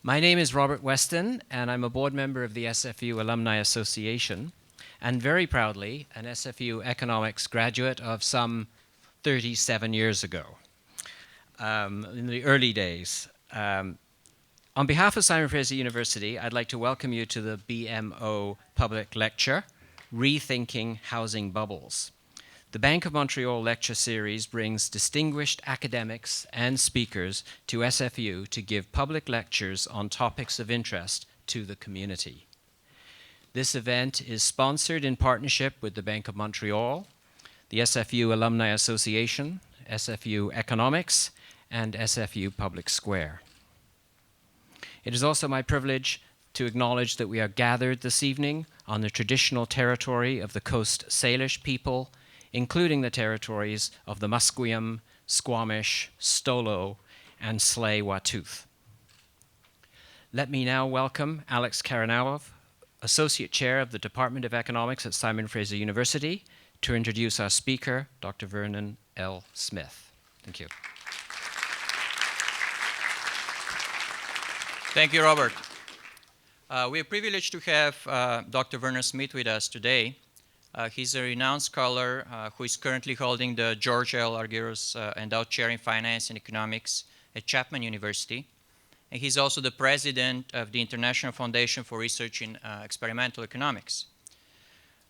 My name is Robert Weston, and I'm a board member of the SFU Alumni Association, and very proudly an SFU economics graduate of some 37 years ago, in the early days. On behalf of Simon Fraser University, I'd like to welcome you to the BMO public lecture, Rethinking Housing Bubbles. The Bank of Montreal lecture series brings distinguished academics and speakers to SFU to give public lectures on topics of interest to the community. This event is sponsored in partnership with the Bank of Montreal, the SFU Alumni Association, SFU Economics, and SFU Public Square. It is also my privilege to acknowledge that we are gathered this evening on the traditional territory of the Coast Salish people, including the territories of the Musqueam, Squamish, Stolo, and Tsleil-Waututh. Let me now welcome Alex Karanauov, Associate Chair of the Department of Economics at Simon Fraser University, to introduce our speaker, Dr. Vernon L. Smith. Thank you. Thank you, Robert. We are privileged to have Dr. Vernon Smith with us today. He's a renowned scholar who is currently holding the George L. Argyros Endowed Chair in Finance and Economics at Chapman University. And he's also the president of the International Foundation for Research in Experimental Economics.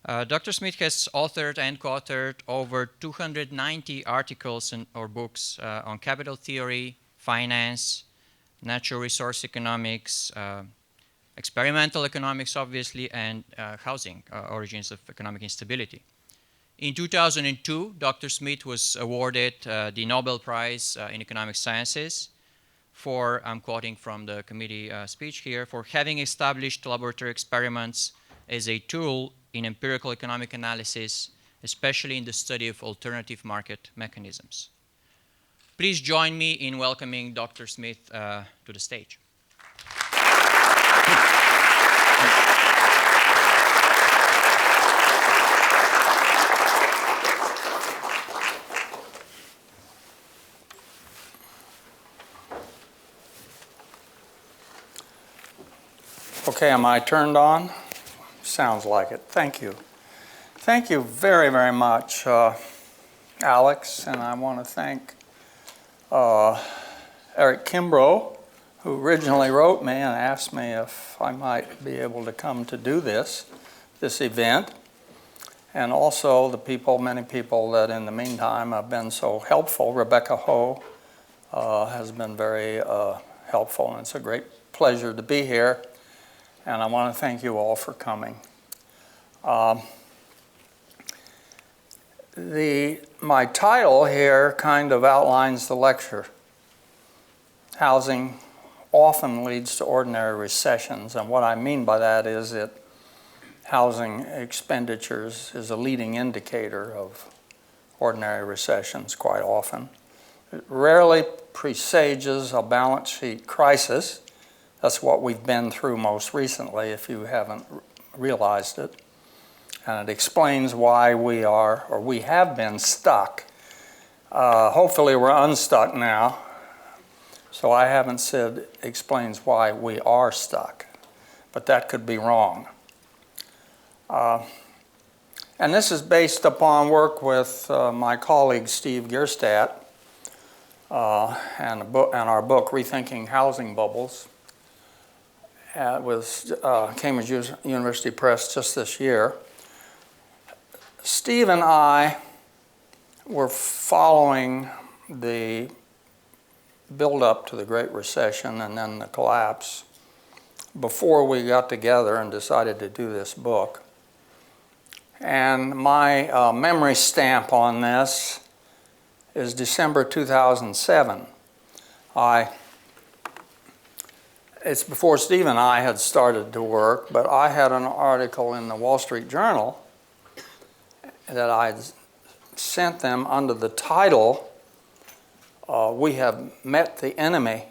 Dr. Smith has authored and co-authored over 290 articles or books on capital theory, finance, natural resource economics, experimental economics, obviously, and housing, origins of economic instability. In 2002, Dr. Smith was awarded the Nobel Prize in Economic Sciences for, I'm quoting from the committee speech here, for having established laboratory experiments as a tool in empirical economic analysis, especially in the study of alternative market mechanisms. Please join me in welcoming Dr. Smith to the stage. Okay, am I turned on? Sounds like it. Thank you. Thank you very, very much, Alex, and I want to thank Eric Kimbrough, who originally wrote me and asked me if I might be able to come to do this event, and also the people, many people that in the meantime have been so helpful. Rebecca Ho has been very helpful, and it's a great pleasure to be here, and I want to thank you all for coming. My title here kind of outlines the lecture. Housing often leads to ordinary recessions, and what I mean by that is that housing expenditures is a leading indicator of ordinary recessions quite often. It rarely presages a balance sheet crisis. That's what we've been through most recently, if you haven't realized it. And it explains why we are, or we have been stuck. Hopefully we're unstuck now. So I haven't said explains why we are stuck, but that could be wrong. And this is based upon work with my colleague Steve Gierstadt and our book, Rethinking Housing Bubbles. It was Cambridge University Press just this year. Steve and I were following the build-up to the Great Recession and then the collapse before we got together and decided to do this book. And my memory stamp on this is December 2007. It's before Steve and I had started to work, but I had an article in the Wall Street Journal that I sent them under the title, "We have met the enemy,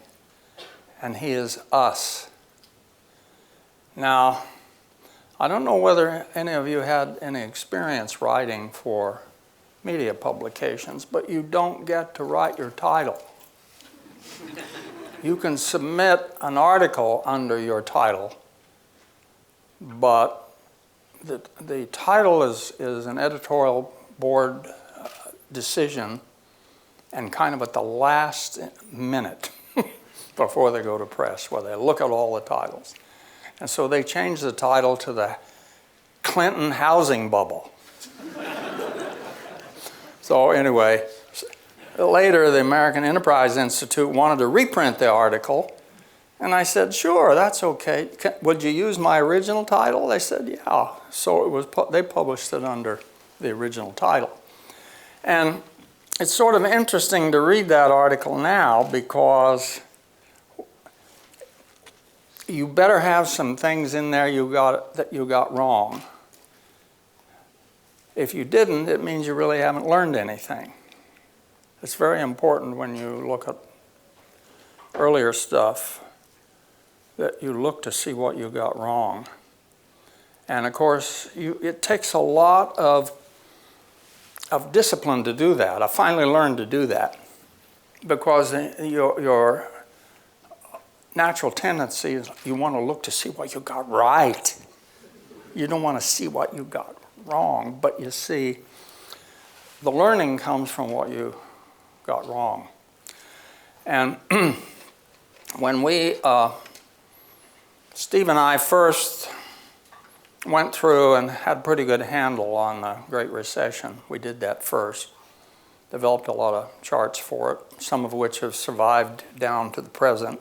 and he is us." Now, I don't know whether any of you had any experience writing for media publications, but you don't get to write your title. you can submit an article under your title, but the title is an editorial board decision and kind of at the last minute before they go to press, where they look at all the titles. And so they changed the title to the Clinton housing bubble. So anyway, later the American Enterprise Institute wanted to reprint the article, and I said, sure, that's okay. Would you use my original title? They said, yeah. So it was, they published it under the original title. And it's sort of interesting to read that article now, because you better have some things in there that you got wrong. If you didn't, it means you really haven't learned anything. It's very important when you look at earlier stuff that you look to see what you got wrong. And of course, it takes a lot of discipline to do that. I finally learned to do that, because your natural tendency is you want to look to see what you got right. You don't want to see what you got wrong, but you see, the learning comes from what you got wrong. And when Steve and I first went through and had a pretty good handle on the Great Recession, we did that first, developed a lot of charts for it, some of which have survived down to the present.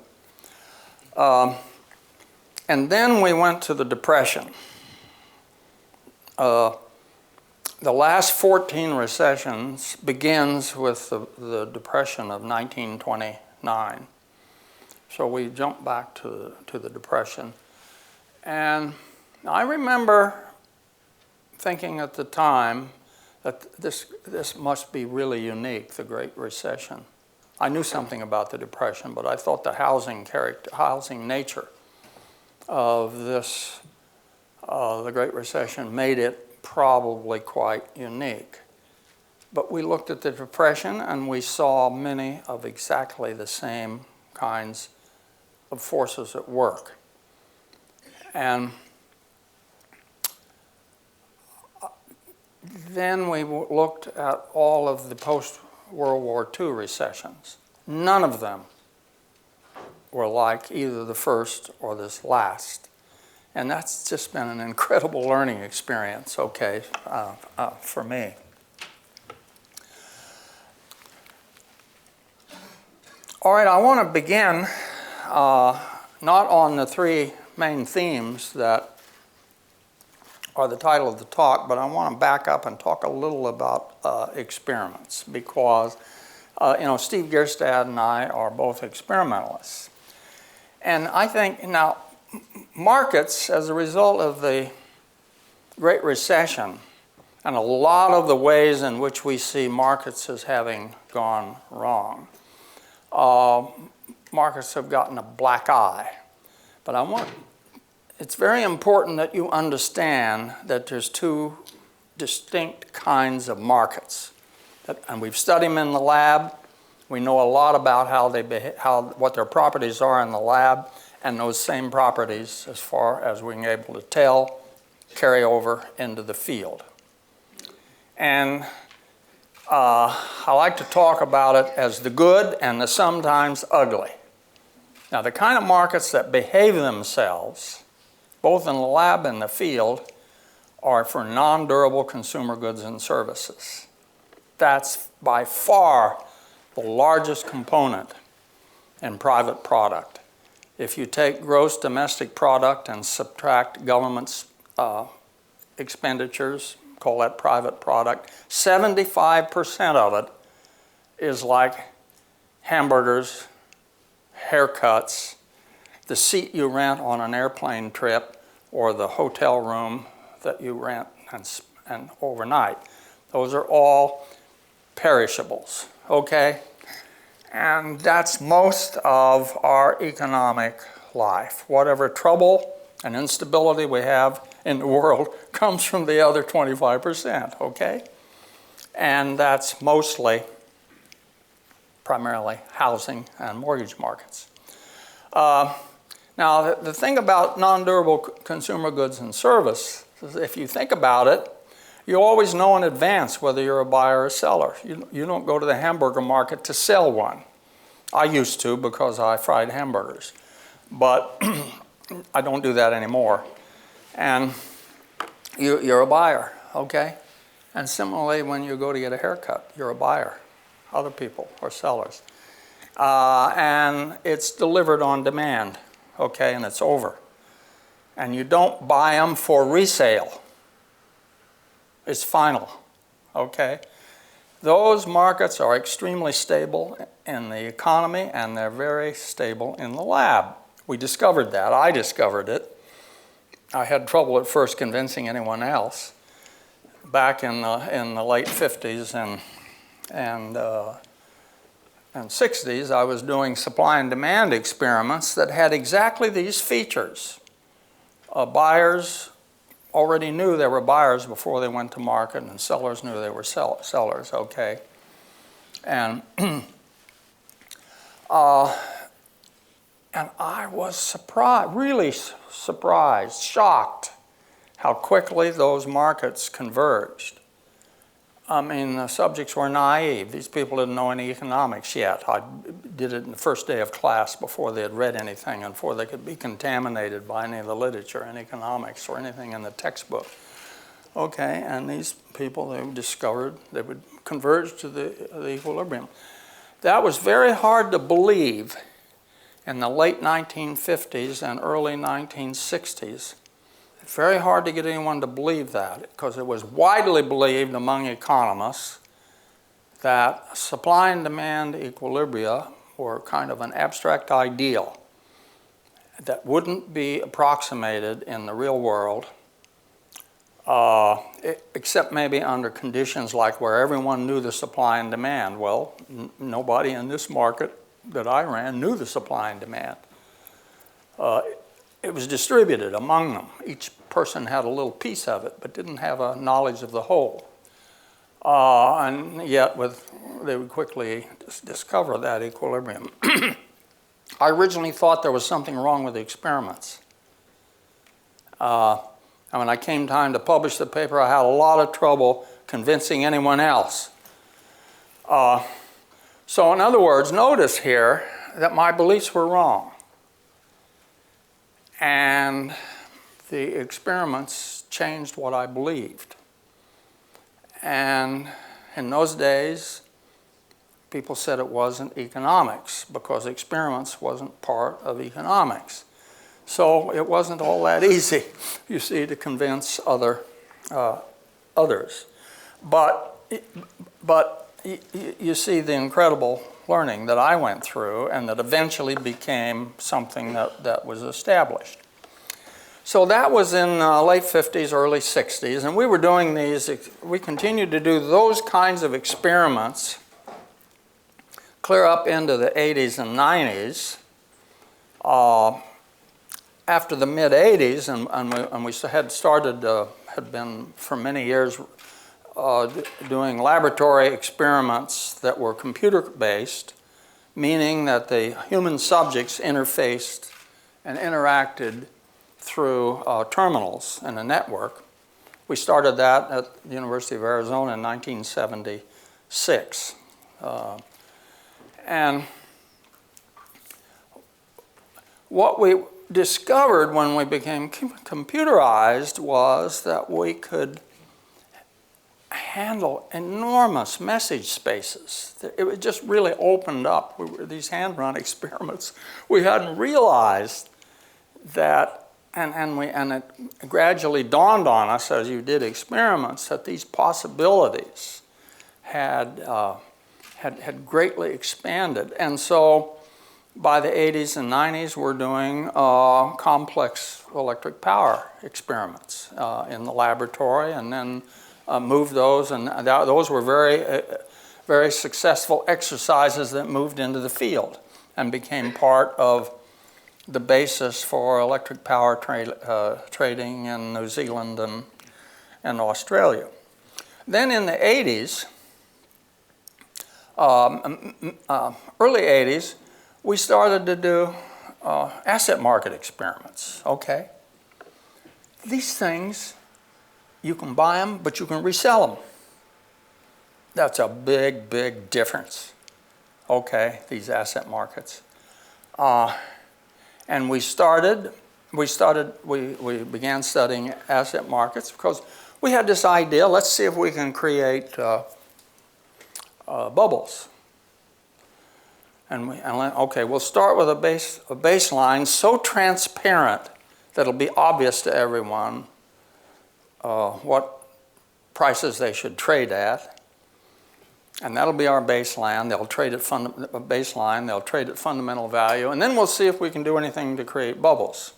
And then we went to the Depression. The last 14 recessions begins with the Depression of 1929. So we jumped back to the Depression. And I remember thinking at the time that this must be really unique, the Great Recession. I knew something about the Depression, but I thought the housing nature of this, the Great Recession, made it probably quite unique. But we looked at the Depression and we saw many of exactly the same kinds of forces at work. And then we looked at all of the post-World War II recessions. None of them were like either the first or this last. And that's just been an incredible learning experience, okay, for me. All right, I want to begin not on the three main themes that are the title of the talk, but I want to back up and talk a little about experiments, because Steve Gierstad and I are both experimentalists. And I think now markets, as a result of the Great Recession and a lot of the ways in which we see markets as having gone wrong, markets have gotten a black eye. But it's very important that you understand that there's two distinct kinds of markets. And we've studied them in the lab. We know a lot about what their properties are in the lab, and those same properties, as far as we're able to tell, carry over into the field. And I like to talk about it as the good and the sometimes ugly. Now, the kind of markets that behave themselves, both in the lab and the field, are for non-durable consumer goods and services. That's by far the largest component in private product. If you take gross domestic product and subtract government's expenditures, call that private product, 75% of it is like hamburgers, haircuts, the seat you rent on an airplane trip, or the hotel room that you rent and overnight. Those are all perishables, okay? And that's most of our economic life. Whatever trouble and instability we have in the world comes from the other 25%, okay? And that's primarily housing and mortgage markets. Now, the thing about non-durable consumer goods and service is if you think about it, you always know in advance whether you're a buyer or a seller. You don't go to the hamburger market to sell one. I used to because I fried hamburgers, but I don't do that anymore. And you're a buyer, okay? And similarly, when you go to get a haircut, you're a buyer. Other people are sellers. And it's delivered on demand, okay, and it's over. And you don't buy them for resale. It's final, okay? Those markets are extremely stable in the economy, and they're very stable in the lab. We discovered that. I discovered it. I had trouble at first convincing anyone else. Back in the late 50s and 60s, I was doing supply and demand experiments that had exactly these features. Buyers already knew they were buyers before they went to market, and sellers knew they were sellers, okay? And and I was surprised, really surprised, shocked how quickly those markets converged. I mean, the subjects were naive. These people didn't know any economics yet. I did it in the first day of class before they had read anything and before they could be contaminated by any of the literature in economics or anything in the textbook. Okay, and these people, they discovered they would converge to the equilibrium. That was very hard to believe in the late 1950s and early 1960s. Very hard to get anyone to believe that, because it was widely believed among economists that supply and demand equilibria were kind of an abstract ideal that wouldn't be approximated in the real world, except maybe under conditions like where everyone knew the supply and demand. Well, nobody in this market that I ran knew the supply and demand. It was distributed among them. Each person had a little piece of it, but didn't have a knowledge of the whole. And yet, they would quickly discover that equilibrium. I originally thought there was something wrong with the experiments. And when I came time to publish the paper, I had a lot of trouble convincing anyone else. So in other words, notice here that my beliefs were wrong. And the experiments changed what I believed. And in those days, people said it wasn't economics because experiments wasn't part of economics. So it wasn't all that easy, you see, to convince others. But you see the incredible learning that I went through and that eventually became something that was established. So that was in late 50s, early 60s, and we were doing these, we continued to do those kinds of experiments clear up into the 80s and 90s. After the mid-80s, and we had been for many years doing laboratory experiments that were computer-based, meaning that the human subjects interfaced and interacted through terminals in a network. We started that at the University of Arizona in 1976. And what we discovered when we became computerized was that we could handle enormous message spaces. It just really opened up. These hand-run experiments, we hadn't realized that, and it gradually dawned on us as you did experiments that these possibilities had greatly expanded. And so by the 80s and 90s, we're doing complex electric power experiments in the laboratory, and then moved those, and those were very successful exercises that moved into the field and became part of the basis for electric power trading in New Zealand and Australia. Then in the 80s, early 80s, we started to do asset market experiments, okay? These things, you can buy them, but you can resell them. That's a big, big difference, okay, these asset markets. And we began studying asset markets because we had this idea, let's see if we can create bubbles. Okay, we'll start with a baseline so transparent that it'll be obvious to everyone what prices they should trade at. And that'll be our baseline. They'll trade at they'll trade at fundamental value, and then we'll see if we can do anything to create bubbles.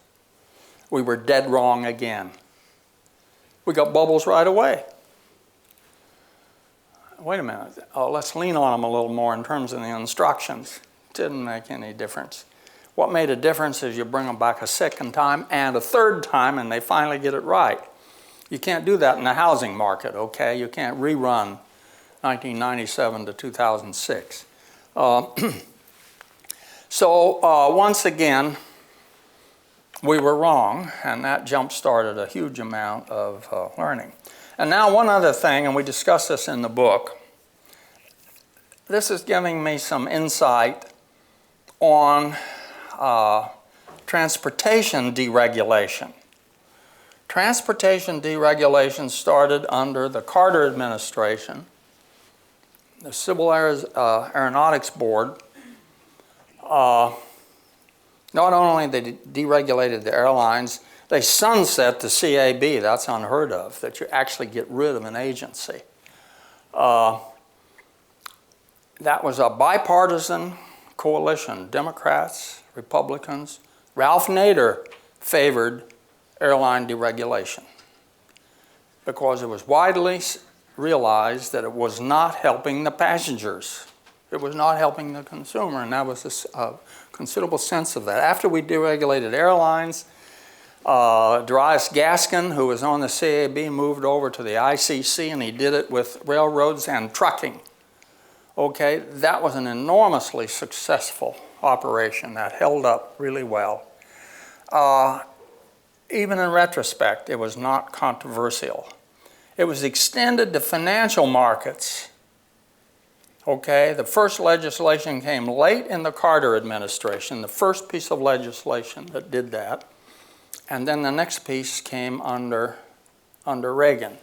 We were dead wrong again. We got bubbles right away. Wait a minute. Let's lean on them a little more in terms of the instructions. Didn't make any difference. What made a difference is you bring them back a second time and a third time, and they finally get it right. You can't do that in the housing market, okay? You can't rerun 1997 to 2006. Once again, we were wrong, and that jump-started a huge amount of learning. And now one other thing, and we discussed this in the book, this is giving me some insight on transportation deregulation. Transportation deregulation started under the Carter administration. The Civil Aeronautics Board, not only they deregulated the airlines, they sunset the CAB. That's unheard of, that you actually get rid of an agency. That was a bipartisan coalition, Democrats, Republicans. Ralph Nader favored airline deregulation because it was widely realized that it was not helping the passengers. It was not helping the consumer, and that was a considerable sense of that. After we deregulated airlines, Darius Gaskin, who was on the CAB, moved over to the ICC, and he did it with railroads and trucking. Okay, that was an enormously successful operation that held up really well. Even in retrospect, it was not controversial. It was extended to financial markets. Okay, the first legislation came late in the Carter administration, the first piece of legislation that did that. And then the next piece came under Reagan.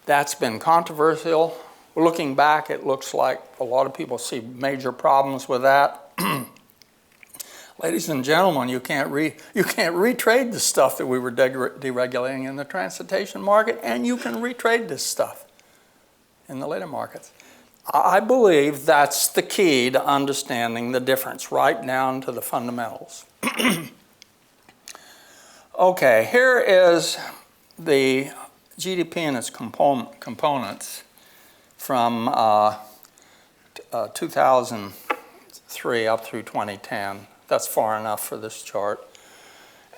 That's been controversial. Looking back, it looks like a lot of people see major problems with that. Ladies and gentlemen, you can't retrade the stuff that we were deregulating in the transportation market, and you can retrade this stuff in the later markets. I believe that's the key to understanding the difference, right down to the fundamentals. Okay, here is the GDP and its components from 2003 up through 2010. That's far enough for this chart.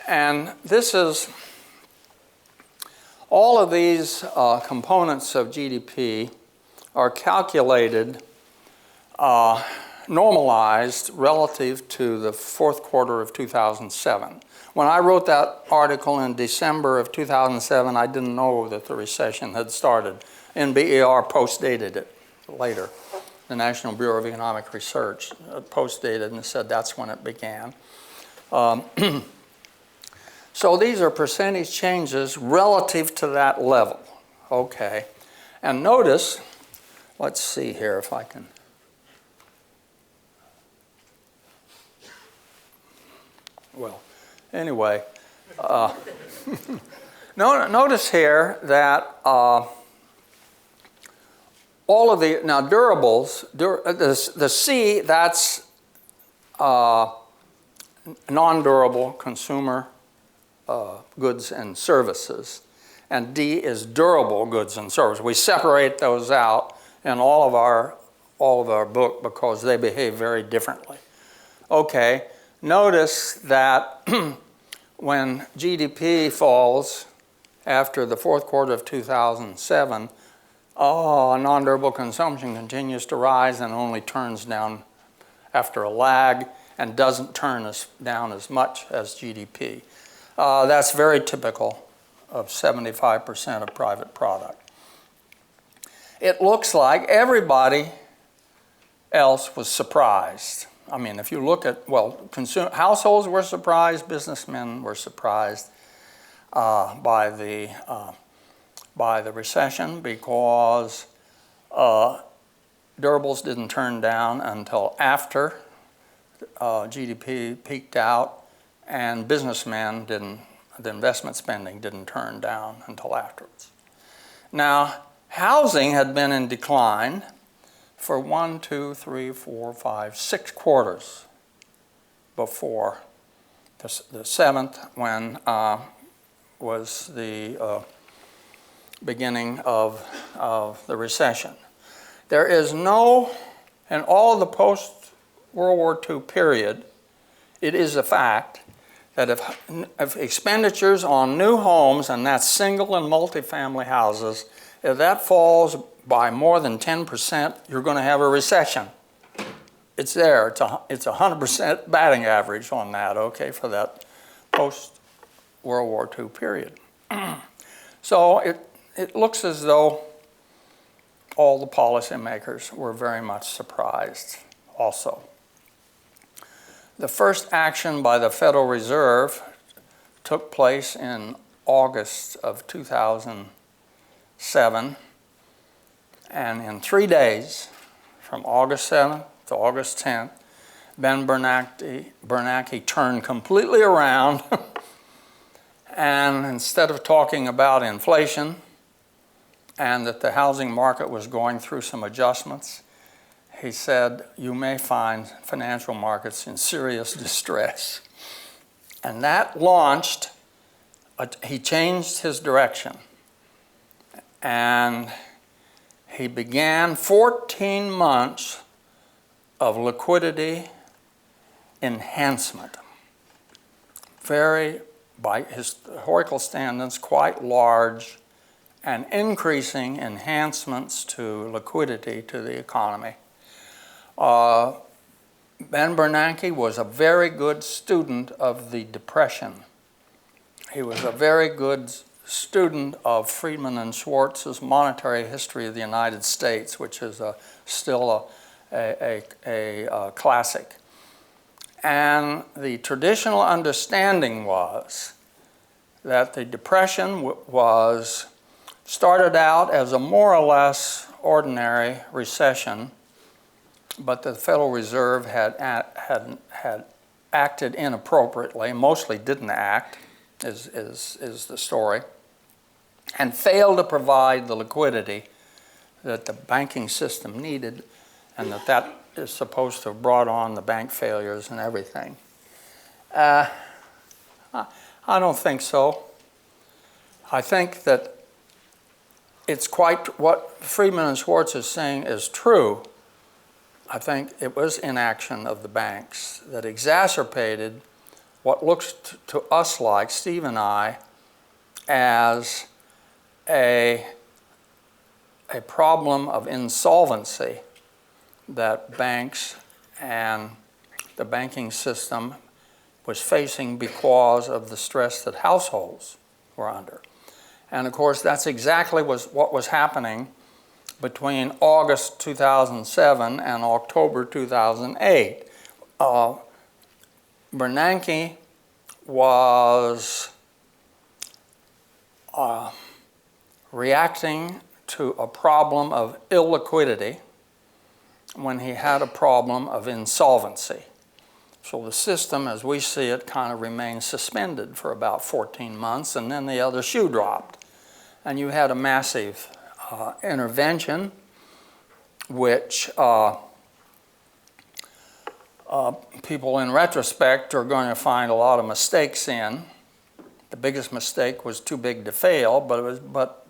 And this is all of these components of GDP are calculated, normalized relative to the fourth quarter of 2007. When I wrote that article in December of 2007, I didn't know that the recession had started. NBER post-dated it later. The National Bureau of Economic Research post-dated and said that's when it began. So these are percentage changes relative to that level. Okay. And notice, let's see here if I can. Well, anyway, notice here that all of the, now durables, the C, that's non-durable consumer goods and services, and D is durable goods and services. We separate those out in all of our book because they behave very differently. Okay, notice that when GDP falls after the fourth quarter of 2007, non-durable consumption continues to rise and only turns down after a lag. and doesn't turn down as much as GDP. That's very typical of 75% of private product. It looks like everybody else was surprised. I mean, if you look at, well, households were surprised, businessmen were surprised by the recession because durables didn't turn down until after GDP peaked out, and businessmen didn't, the investment spending didn't turn down until afterwards. Now, housing had been in decline for 1, 2, 3, 4, 5, 6 quarters before the seventh, when was the beginning of the recession. There is no, in all the post-World War II period, it is a fact that if expenditures on new homes, and that's single and multifamily houses, if that falls by more than 10%, you're going to have a recession. It's there. It's a 100% batting average on that, okay, for that post-World War II period. So it looks as though all the policymakers were very much surprised also. The first action by the Federal Reserve took place in August of 2007, and in 3 days, from August 7th to August 10th, Ben Bernanke turned completely around and instead of talking about inflation and that the housing market was going through some adjustments, he said, you may find financial markets in serious distress. And that launched, he changed his direction. And he began 14 months of liquidity enhancement. Very, by historical standards, quite large and increasing enhancements to liquidity to the economy. Ben Bernanke was a very good student of the Depression. He was a very good student of Friedman and Schwartz's Monetary History of the United States, which is still a classic. And the traditional understanding was that the Depression started out as a more or less ordinary recession, but the Federal Reserve had acted inappropriately, mostly didn't act, is the story, and failed to provide the liquidity that the banking system needed, and that is supposed to have brought on the bank failures and everything. I don't think so. I think that it's quite what Friedman and Schwartz is saying is true. I think it was inaction of the banks that exacerbated what looks to us like, Steve and I, as a problem of insolvency that banks and the banking system was facing because of the stress that households were under. And of course, that's exactly what was happening between August 2007 and October 2008. Bernanke was reacting to a problem of illiquidity when he had a problem of insolvency. So the system, as we see it, kind of remained suspended for about 14 months, and then the other shoe dropped. And you had a massive intervention, which people in retrospect are going to find a lot of mistakes in. The biggest mistake was too big to fail, but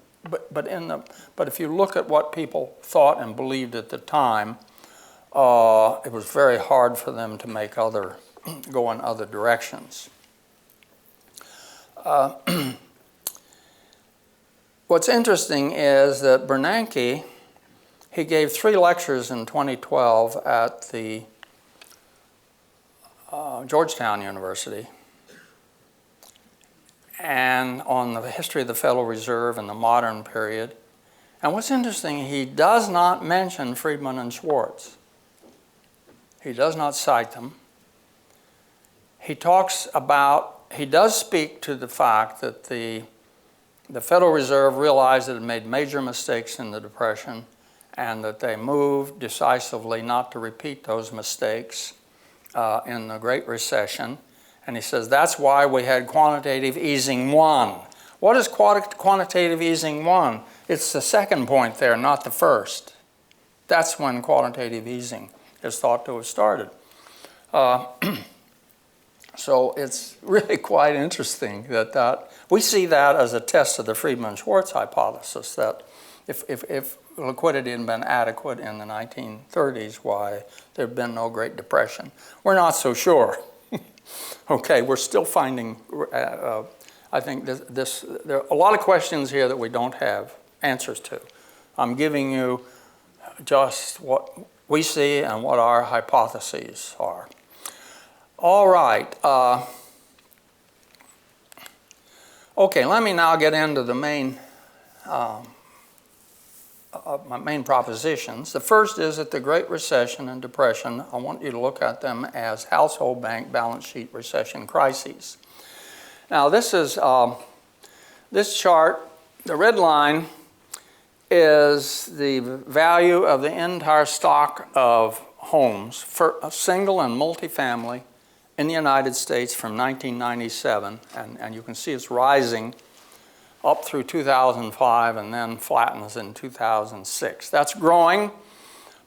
if you look at what people thought and believed at the time, it was very hard for them to make go in other directions. What's interesting is that Bernanke, he gave 3 lectures in 2012 at the Georgetown University, and on the history of the Federal Reserve in the modern period. And what's interesting, he does not mention Friedman and Schwartz. He does not cite them. He does speak to the fact that the Federal Reserve realized that it made major mistakes in the Depression and that they moved decisively not to repeat those mistakes in the Great Recession. And he says that's why we had quantitative easing 1. What is quantitative easing 1? It's the second point there, not the first. That's when quantitative easing is thought to have started. So it's really quite interesting that we see that as a test of the Friedman-Schwartz hypothesis, that if liquidity had been adequate in the 1930s, why there had been no Great Depression. We're not so sure. Okay, we're still finding, I think there are a lot of questions here that we don't have answers to. I'm giving you just what we see and what our hypotheses are. All right. Okay, let me now get into the my main propositions. The first is that the Great Recession and Depression, I want you to look at them as household bank balance sheet recession crises. Now this is, this chart, the red line is the value of the entire stock of homes for a single and multifamily in the United States from 1997, and you can see it's rising up through 2005 and then flattens in 2006. That's growing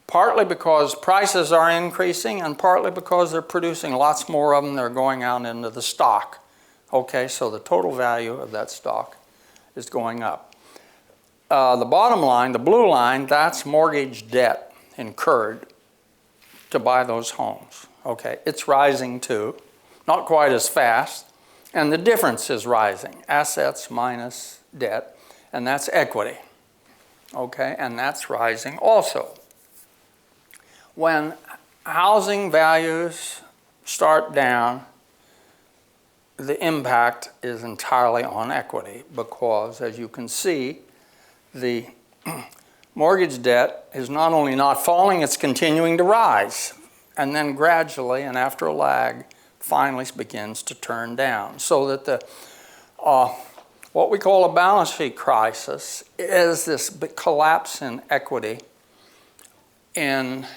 partly because prices are increasing and partly because they're producing lots more of them. They're going out into the stock. Okay, so the total value of that stock is going up. The bottom line, the blue line, that's mortgage debt incurred to buy those homes. Okay, it's rising too, not quite as fast, and the difference is rising, assets minus debt, and that's equity. Okay, and that's rising also. When housing values start down, the impact is entirely on equity because, as you can see, the mortgage debt is not only not falling, it's continuing to rise. And then gradually, and after a lag, finally begins to turn down. So that the what we call a balance sheet crisis is this collapse in equity in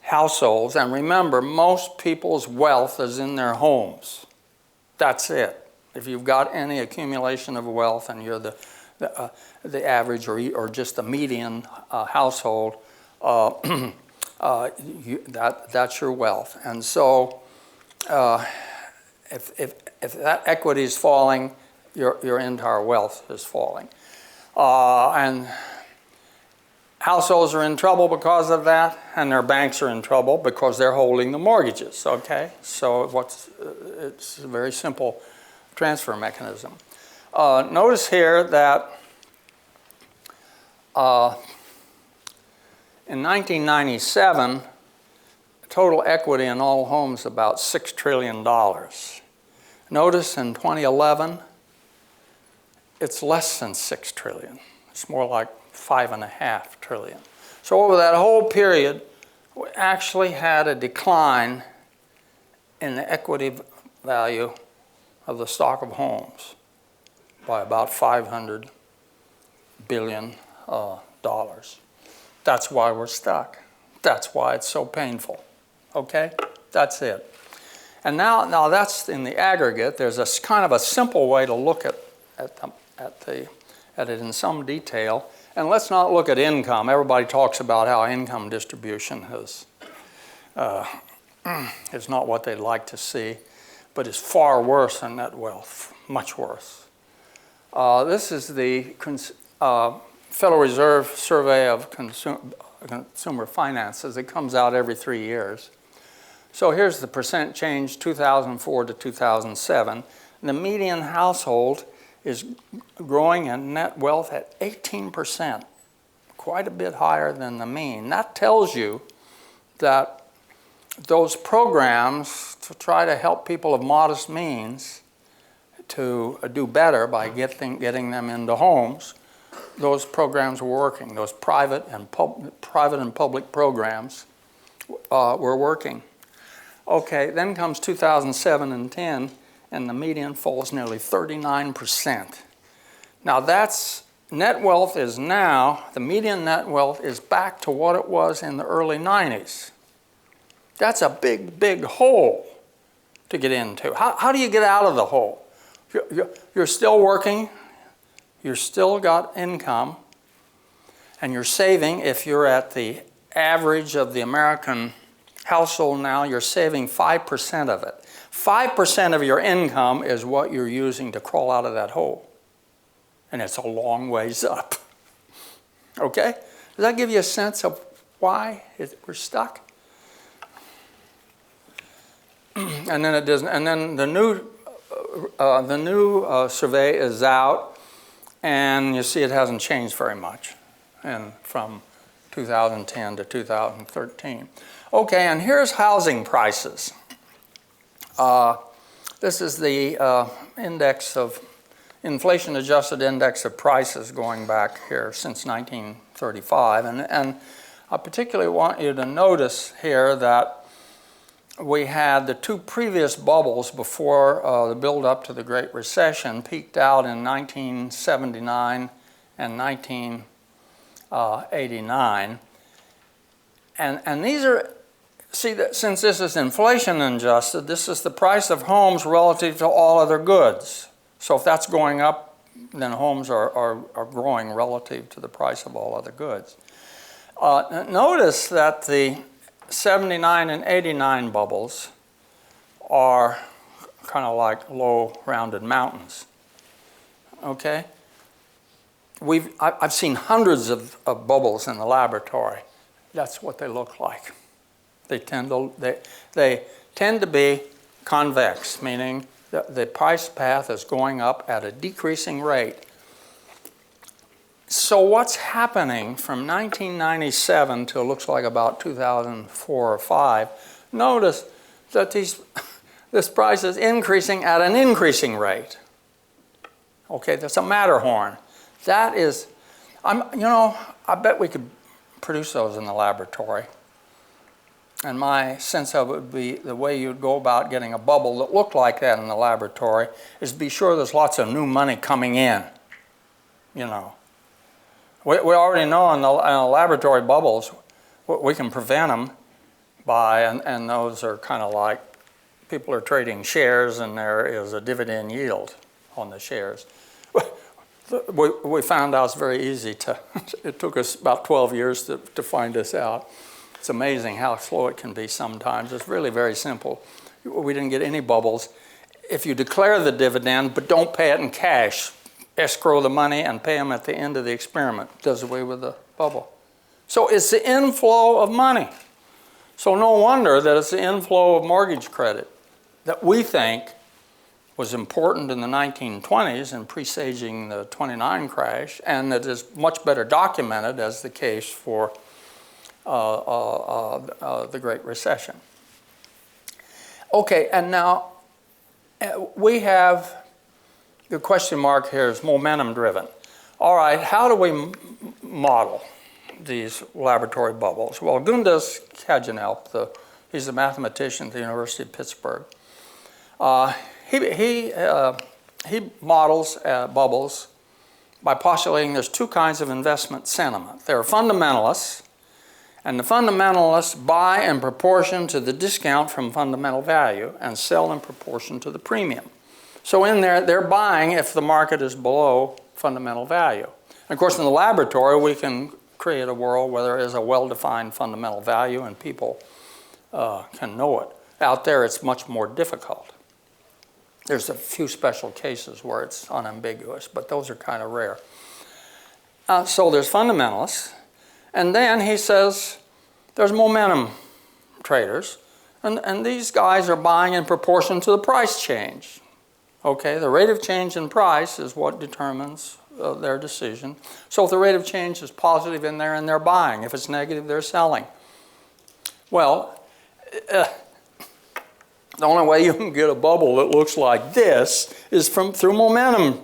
households. And remember, most people's wealth is in their homes. That's it. If you've got any accumulation of wealth and you're the average or just the median household, that's your wealth. And so if that equity is falling, your entire wealth is falling. And households are in trouble because of that, and their banks are in trouble because they're holding the mortgages, okay? So it's a very simple transfer mechanism. Notice here that in 1997, total equity in all homes about $6 trillion. Notice in 2011, it's less than 6 trillion. It's more like 5.5 trillion. So over that whole period, we actually had a decline in the equity value of the stock of homes by about $500 billion. That's why we're stuck. That's why it's so painful. Okay? That's it. And now that's in the aggregate. There's a kind of a simple way to look at it in some detail. And let's not look at income. Everybody talks about how income distribution is not what they'd like to see, but is far worse than net wealth, much worse. This is the Federal Reserve Survey of Consumer Finances. It comes out every 3 years. So here's the percent change 2004 to 2007. The median household is growing in net wealth at 18%, quite a bit higher than the mean. That tells you that those programs try to help people of modest means to do better by getting them into homes, those programs were working. Those private and public programs were working. Okay, then comes 2007 and 10, and the median falls nearly 39%. Now that's, net wealth is now, the median net wealth is back to what it was in the early 90s. That's a big, big hole to get into. How do you get out of the hole? You're still working, you're still got income, and you're saving. If you're at the average of the American household now, you're saving 5% of it. 5% of your income is what you're using to crawl out of that hole. And it's a long ways up. Okay? Does that give you a sense of why we're stuck? And then it doesn't. And then the new survey is out, and you see it hasn't changed very much, and from 2010 to 2013. Okay, and here's housing prices. This is the index of inflation-adjusted index of prices going back here since 1935, and I particularly want you to notice here that we had the two previous bubbles before the build-up to the Great Recession peaked out in 1979 and 1989. And these are, see, that since this is inflation adjusted, this is the price of homes relative to all other goods. So if that's going up, then homes are growing relative to the price of all other goods. Notice that the 79 and 89 bubbles are kind of like low rounded mountains. Okay? I've seen hundreds of bubbles in the laboratory. That's what they look like. They tend to be convex, meaning the price path is going up at a decreasing rate. So what's happening from 1997 to it looks like about 2004 or 5, notice that this price is increasing at an increasing rate. Okay, that's a Matterhorn. That is, I bet we could produce those in the laboratory. And my sense of it would be the way you'd go about getting a bubble that looked like that in the laboratory is be sure there's lots of new money coming in, you know. We already know in the laboratory bubbles, we can prevent them by, and those are kind of like people are trading shares and there is a dividend yield on the shares. We found out it's very easy to, it took us about 12 years to find this out. It's amazing how slow it can be sometimes. It's really very simple. We didn't get any bubbles. If you declare the dividend but don't pay it in cash, escrow the money and pay them at the end of the experiment, does away with the bubble. So it's the inflow of money. So no wonder that it's the inflow of mortgage credit that we think was important in the 1920s and presaging the 29 crash, and that is much better documented as the case for the Great Recession. Okay, and now we have, the question mark here is momentum driven. All right, how do we model these laboratory bubbles? Well, Gundas Kajanelp, he's a mathematician at the University of Pittsburgh. He models bubbles by postulating there's two kinds of investment sentiment. There are fundamentalists, and the fundamentalists buy in proportion to the discount from fundamental value and sell in proportion to the premium. So in there, they're buying if the market is below fundamental value. And of course, in the laboratory, we can create a world where there is a well-defined fundamental value and people can know it. Out there, it's much more difficult. There's a few special cases where it's unambiguous, but those are kind of rare. So there's fundamentalists. And then he says there's momentum traders. And these guys are buying in proportion to the price change. Okay, the rate of change in price is what determines their decision. So if the rate of change is positive in there, and they're buying. If it's negative, they're selling. Well, The only way you can get a bubble that looks like this is through momentum.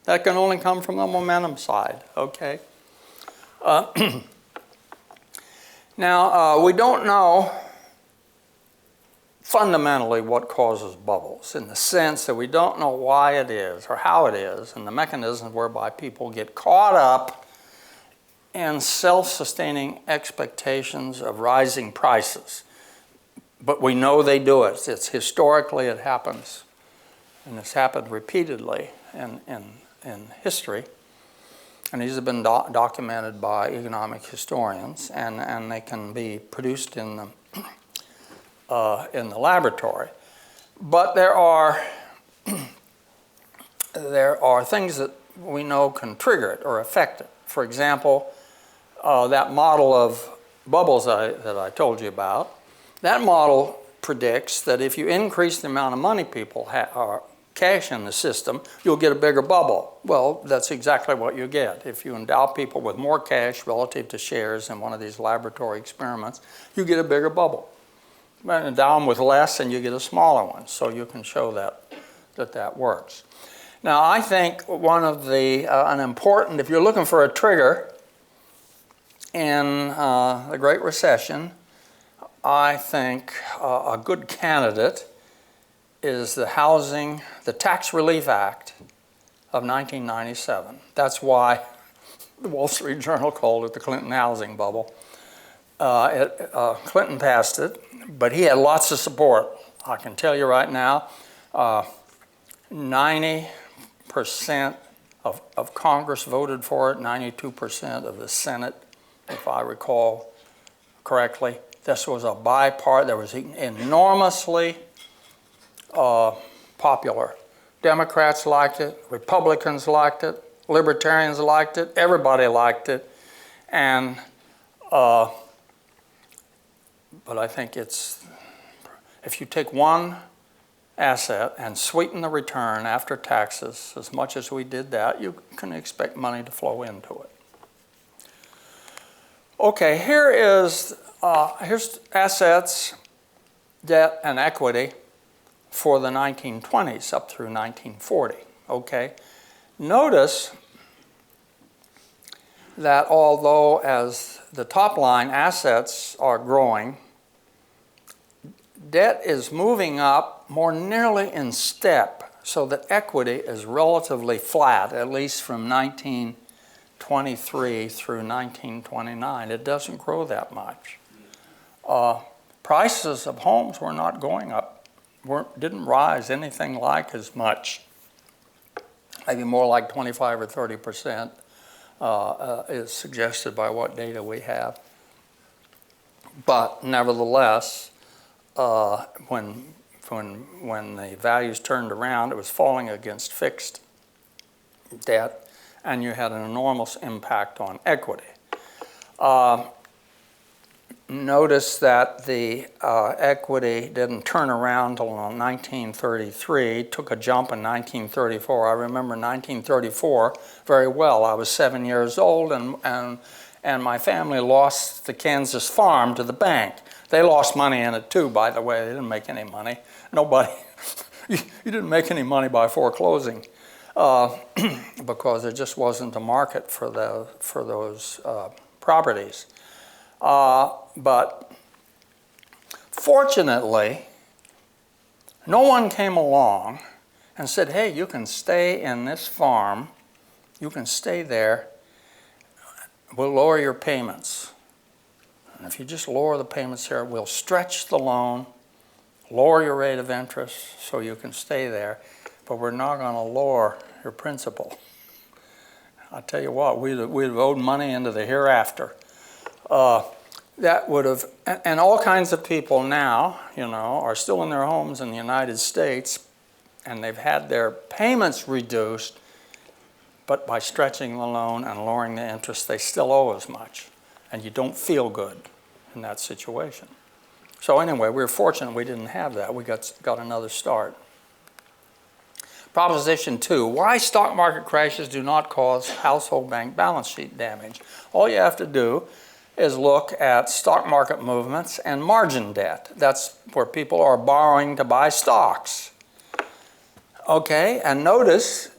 That can only come from the momentum side, okay? Now, we don't know fundamentally what causes bubbles, in the sense that we don't know why it is or how it is, and the mechanisms whereby people get caught up in self-sustaining expectations of rising prices. But we know they do it. It's historically it happens, and it's happened repeatedly in history. And these have been documented by economic historians, and they can be produced in the laboratory. But there are things that we know can trigger it or affect it. For example, that model of bubbles that I told you about, that model predicts that if you increase the amount of money people or cash in the system, you'll get a bigger bubble. Well, that's exactly what you get. If you endow people with more cash relative to shares in one of these laboratory experiments, you get a bigger bubble. Endow them with less and you get a smaller one. So you can show that works. Now, I think one of an important, if you're looking for a trigger in the Great Recession, I think a good candidate is the Tax Relief Act of 1997. That's why the Wall Street Journal called it the Clinton housing bubble. Clinton passed it, but he had lots of support. I can tell you right now, 90% of Congress voted for it, 92% of the Senate, if I recall correctly. This was a bipartisan, there was enormously popular. Democrats liked it, Republicans liked it, Libertarians liked it, everybody liked it. And, but I think if you take one asset and sweeten the return after taxes, as much as we did that, you can expect money to flow into it. Okay, here's assets, debt, and equity for the 1920s up through 1940, okay? Notice that although as the top line assets are growing, debt is moving up more nearly in step, so that equity is relatively flat, at least from 1923 through 1929. It doesn't grow that much. Prices of homes were not going up, didn't rise anything like as much, maybe more like 25 or 30% is suggested by what data we have. But nevertheless, when the values turned around, it was falling against fixed debt, and you had an enormous impact on equity. Notice that the equity didn't turn around until 1933, took a jump in 1934. I remember 1934 very well. I was 7 years old, and my family lost the Kansas farm to the bank. They lost money in it too, by the way. They didn't make any money. Nobody, you didn't make any money by foreclosing because there just wasn't a market for those properties. But fortunately, no one came along and said, hey, you can stay in this farm, you can stay there, we'll lower your payments. And if you just lower the payments here, we'll stretch the loan, lower your rate of interest so you can stay there, but we're not going to lower your principal. I tell you what, we'd have owed money into the hereafter. That would have, and all kinds of people now, are still in their homes in the United States, and they've had their payments reduced, but by stretching the loan and lowering the interest, they still owe as much, and you don't feel good in that situation. So anyway, we were fortunate we didn't have that. We got another start. Proposition 2, why stock market crashes do not cause household bank balance sheet damage. All you have to do is look at stock market movements and margin debt. That's where people are borrowing to buy stocks. Okay, and notice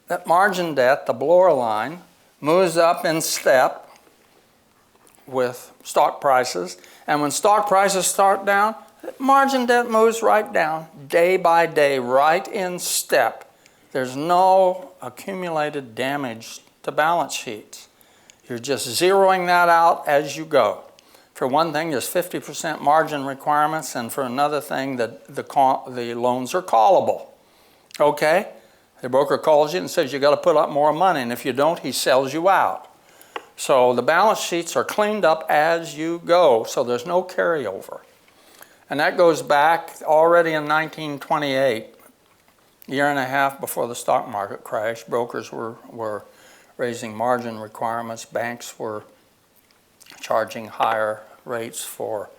that margin debt, the blower line, moves up in step with stock prices. And when stock prices start down, margin debt moves right down, day by day, right in step. There's no accumulated damage to balance sheets. You're just zeroing that out as you go. For one thing, there's 50% margin requirements, and for another thing, the loans are callable. Okay? The broker calls you and says you got to put up more money, and if you don't, he sells you out. So the balance sheets are cleaned up as you go, so there's no carryover. And that goes back already in 1928, a year and a half before the stock market crash. Brokers were raising margin requirements. Banks were charging higher rates for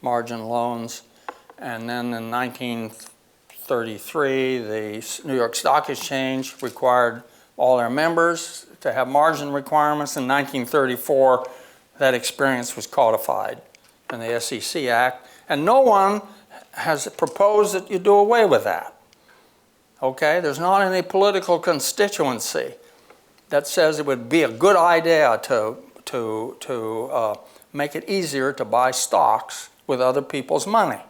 margin loans. And then in 1933, the New York Stock Exchange required all their members to have margin requirements. In 1934, that experience was codified in the SEC Act. And no one has proposed that you do away with that. Okay? There's not any political constituency that says it would be a good idea to make it easier to buy stocks with other people's money.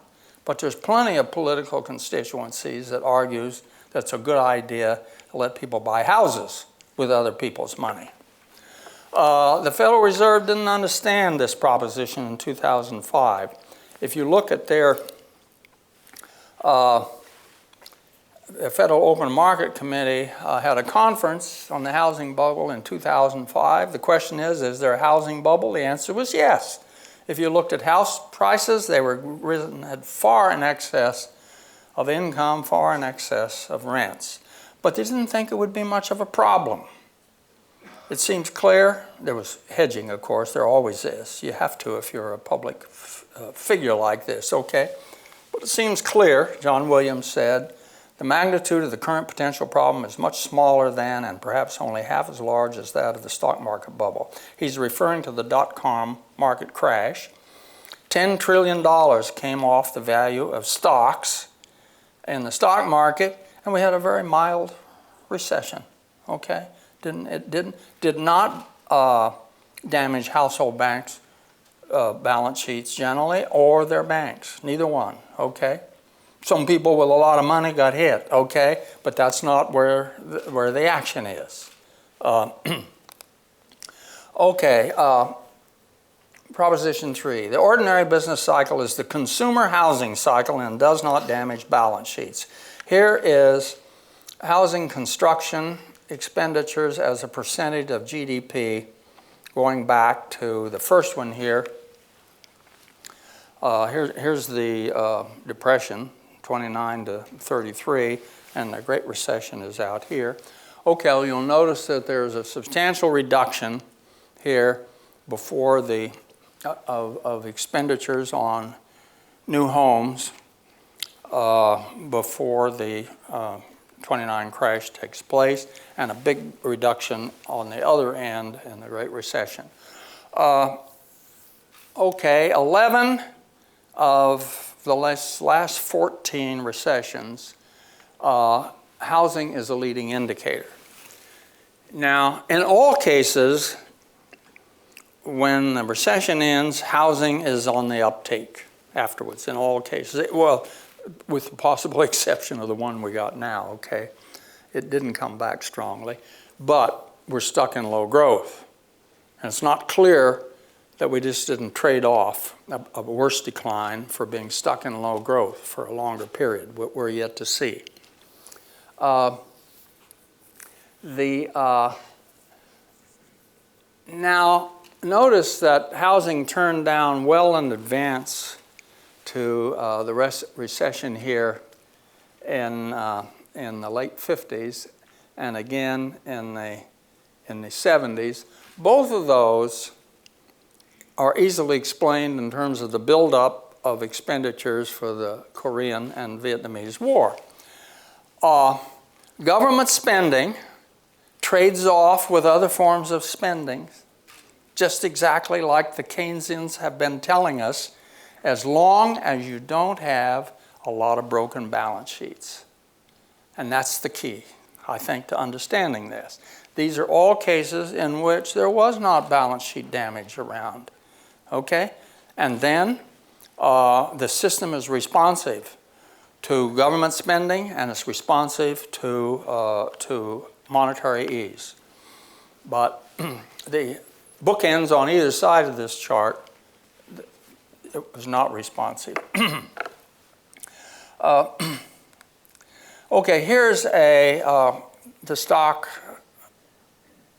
But there's plenty of political constituencies that argues that it's a good idea to let people buy houses with other people's money. The Federal Reserve didn't understand this proposition in 2005. If you look at their the Federal Open Market Committee had a conference on the housing bubble in 2005. The question is there a housing bubble? The answer was yes. If you looked at house prices, they were risen at far in excess of income, far in excess of rents. But they didn't think it would be much of a problem. It seems clear. There was hedging, of course. There always is. You have to if you're a public figure like this, okay? But it seems clear, John Williams said, the magnitude of the current potential problem is much smaller than and perhaps only half as large as that of the stock market bubble. He's referring to the dot-com market crash. $10 trillion came off the value of stocks in the stock market, and we had a very mild recession, okay? Did not damage household banks' balance sheets generally or their banks, neither one, okay? Some people with a lot of money got hit, okay? But that's not where the action is. Okay, Proposition 3. The ordinary business cycle is the consumer housing cycle and does not damage balance sheets. Here is housing construction expenditures as a percentage of GDP going back to the first one here. Here's the Depression, 29 to 33, and the Great Recession is out here. Okay, well, you'll notice that there's a substantial reduction here before the of expenditures on new homes before the 29 crash takes place, and a big reduction on the other end in the Great Recession. Okay, 11 of the last 14 recessions, housing is a leading indicator. Now, in all cases, when the recession ends, housing is on the uptake afterwards, in all cases. Well, with the possible exception of the one we got now, okay? It didn't come back strongly, but we're stuck in low growth. And it's not clear that we just didn't trade off a worse decline for being stuck in low growth for a longer period. We're yet to see. Now, notice that housing turned down well in advance to the recession here in the late 50s and again in the 70s. Both of those are easily explained in terms of the buildup of expenditures for the Korean and Vietnamese War. Government spending trades off with other forms of spending, just exactly like the Keynesians have been telling us, as long as you don't have a lot of broken balance sheets. And that's the key, I think, to understanding this. These are all cases in which there was not balance sheet damage around, okay? And then the system is responsive to government spending, and it's responsive to monetary ease. But the bookends on either side of this chart, it was not responsive. Okay, here's the stock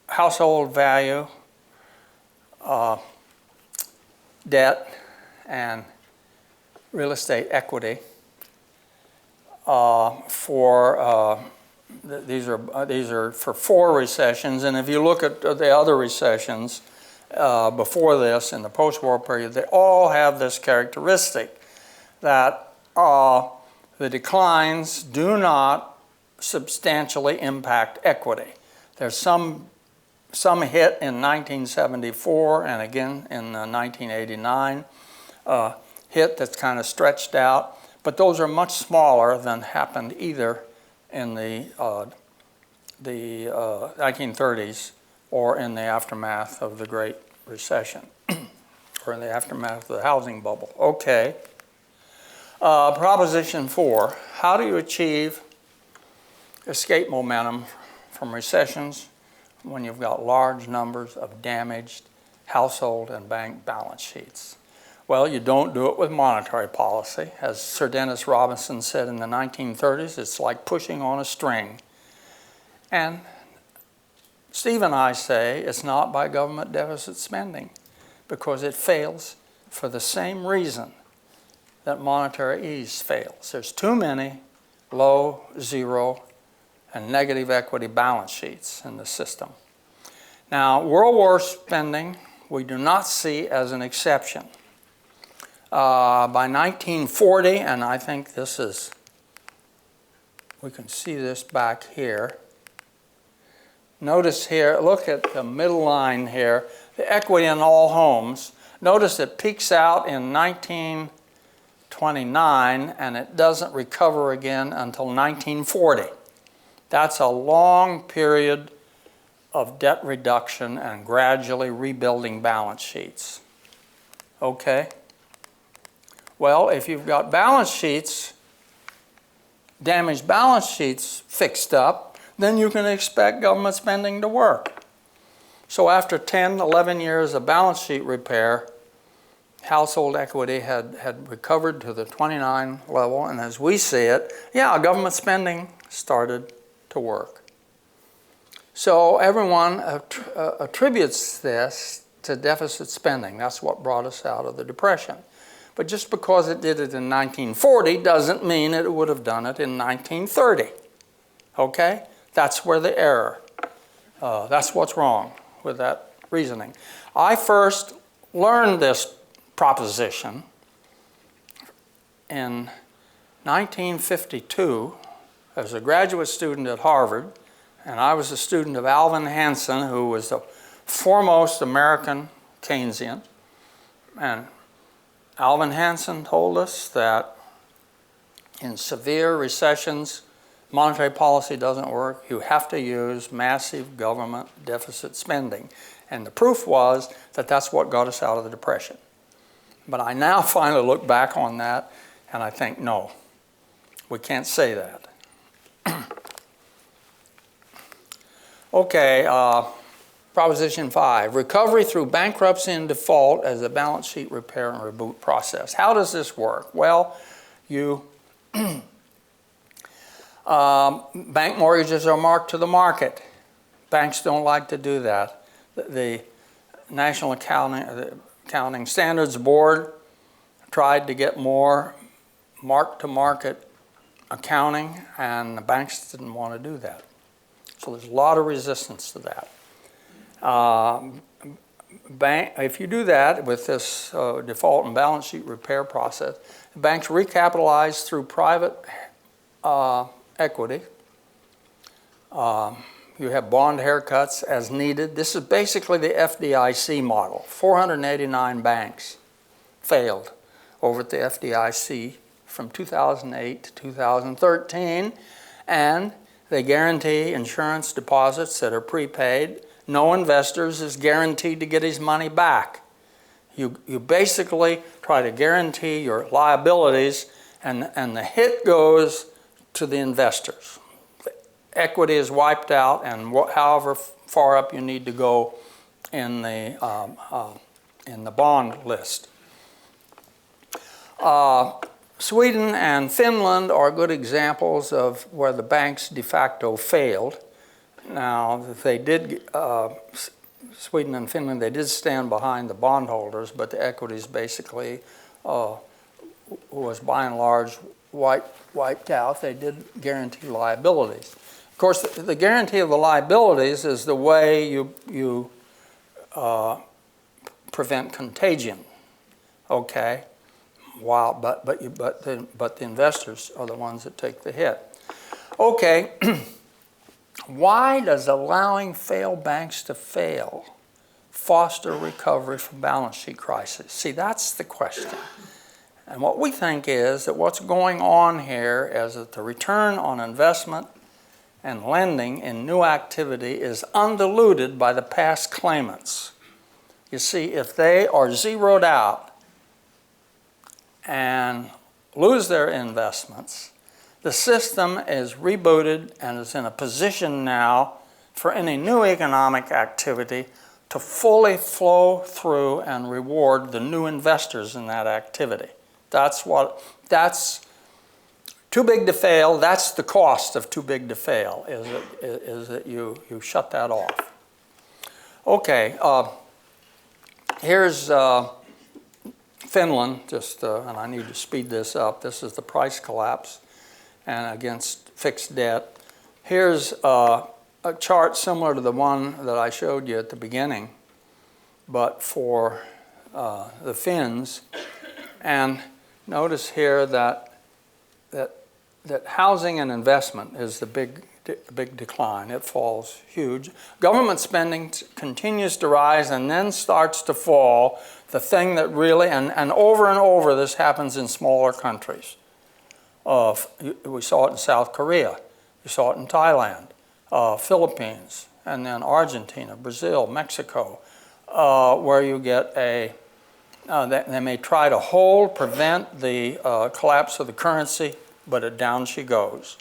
household value, debt, and real estate equity these are for 4 recessions, and if you look at the other recessions before this in the post-war period, they all have this characteristic that the declines do not substantially impact equity. There's some hit in 1974 and again in 1989, hit that's kind of stretched out, but those are much smaller than happened either in the 1930s or in the aftermath of the Great Recession or in the aftermath of the housing bubble. Okay. Proposition 4, how do you achieve escape momentum from recessions when you've got large numbers of damaged household and bank balance sheets? Well, you don't do it with monetary policy. As Sir Dennis Robinson said in the 1930s, it's like pushing on a string. And Steve and I say it's not by government deficit spending, because it fails for the same reason that monetary ease fails. There's too many low, zero, and negative equity balance sheets in the system. Now, World War spending we do not see as an exception. By 1940, and I think this is, we can see this back here. Notice here, look at the middle line here, the equity in all homes. Notice it peaks out in 1929 and it doesn't recover again until 1940. That's a long period of debt reduction and gradually rebuilding balance sheets. Okay? Well, if you've got balance sheets, damaged balance sheets fixed up, then you can expect government spending to work. So after 10, 11 years of balance sheet repair, household equity had recovered to the 29 level, and as we see it, yeah, government spending started to work. So everyone attributes this to deficit spending. That's what brought us out of the Depression. But just because it did it in 1940 doesn't mean it would have done it in 1930. Okay? That's where the error, that's what's wrong with that reasoning. I first learned this proposition in 1952 as a graduate student at Harvard, and I was a student of Alvin Hansen, who was the foremost American Keynesian. And Alvin Hansen told us that in severe recessions, monetary policy doesn't work. You have to use massive government deficit spending. And the proof was that that's what got us out of the Depression. But I now finally look back on that and I think, no, we can't say that. Okay, Proposition 5, recovery through bankruptcy and default as a balance sheet repair and reboot process. How does this work? Well, you bank mortgages are marked to the market. Banks don't like to do that. The National Accounting Standards Board tried to get more mark-to-market accounting, and the banks didn't want to do that. So there's a lot of resistance to that. If you do that with this default and balance sheet repair process, banks recapitalize through private equity. You have bond haircuts as needed. This is basically the FDIC model. 489 banks failed over at the FDIC from 2008 to 2013, and they guarantee insurance deposits that are prepaid. No investors is guaranteed to get his money back. You basically try to guarantee your liabilities, and the hit goes to the investors. Equity is wiped out, and however far up you need to go in the bond list. Sweden and Finland are good examples of where the banks de facto failed. Now, they did, Sweden and Finland, they did stand behind the bondholders, but the equities basically was by and large wiped out. They did guarantee liabilities. Of course, the guarantee of the liabilities is the way you prevent contagion. Okay, but the investors are the ones that take the hit. Okay, why does allowing failed banks to fail foster recovery from balance sheet crisis? See, that's the question. And what we think is that what's going on here is that the return on investment and lending in new activity is undiluted by the past claimants. You see, if they are zeroed out and lose their investments, the system is rebooted and is in a position now for any new economic activity to fully flow through and reward the new investors in that activity. That's too big to fail. That's the cost of too big to fail, is that you shut that off. Okay, here's Finland, and I need to speed this up. This is the price collapse and against fixed debt. Here's a chart similar to the one that I showed you at the beginning, but for the Finns. And notice here that housing and investment is the big decline. It falls huge. Government spending continues to rise and then starts to fall. The thing that really, and over this happens in smaller countries. We saw it in South Korea. We saw it in Thailand, Philippines, and then Argentina, Brazil, Mexico, where you get they may try to prevent the collapse of the currency, but down she goes.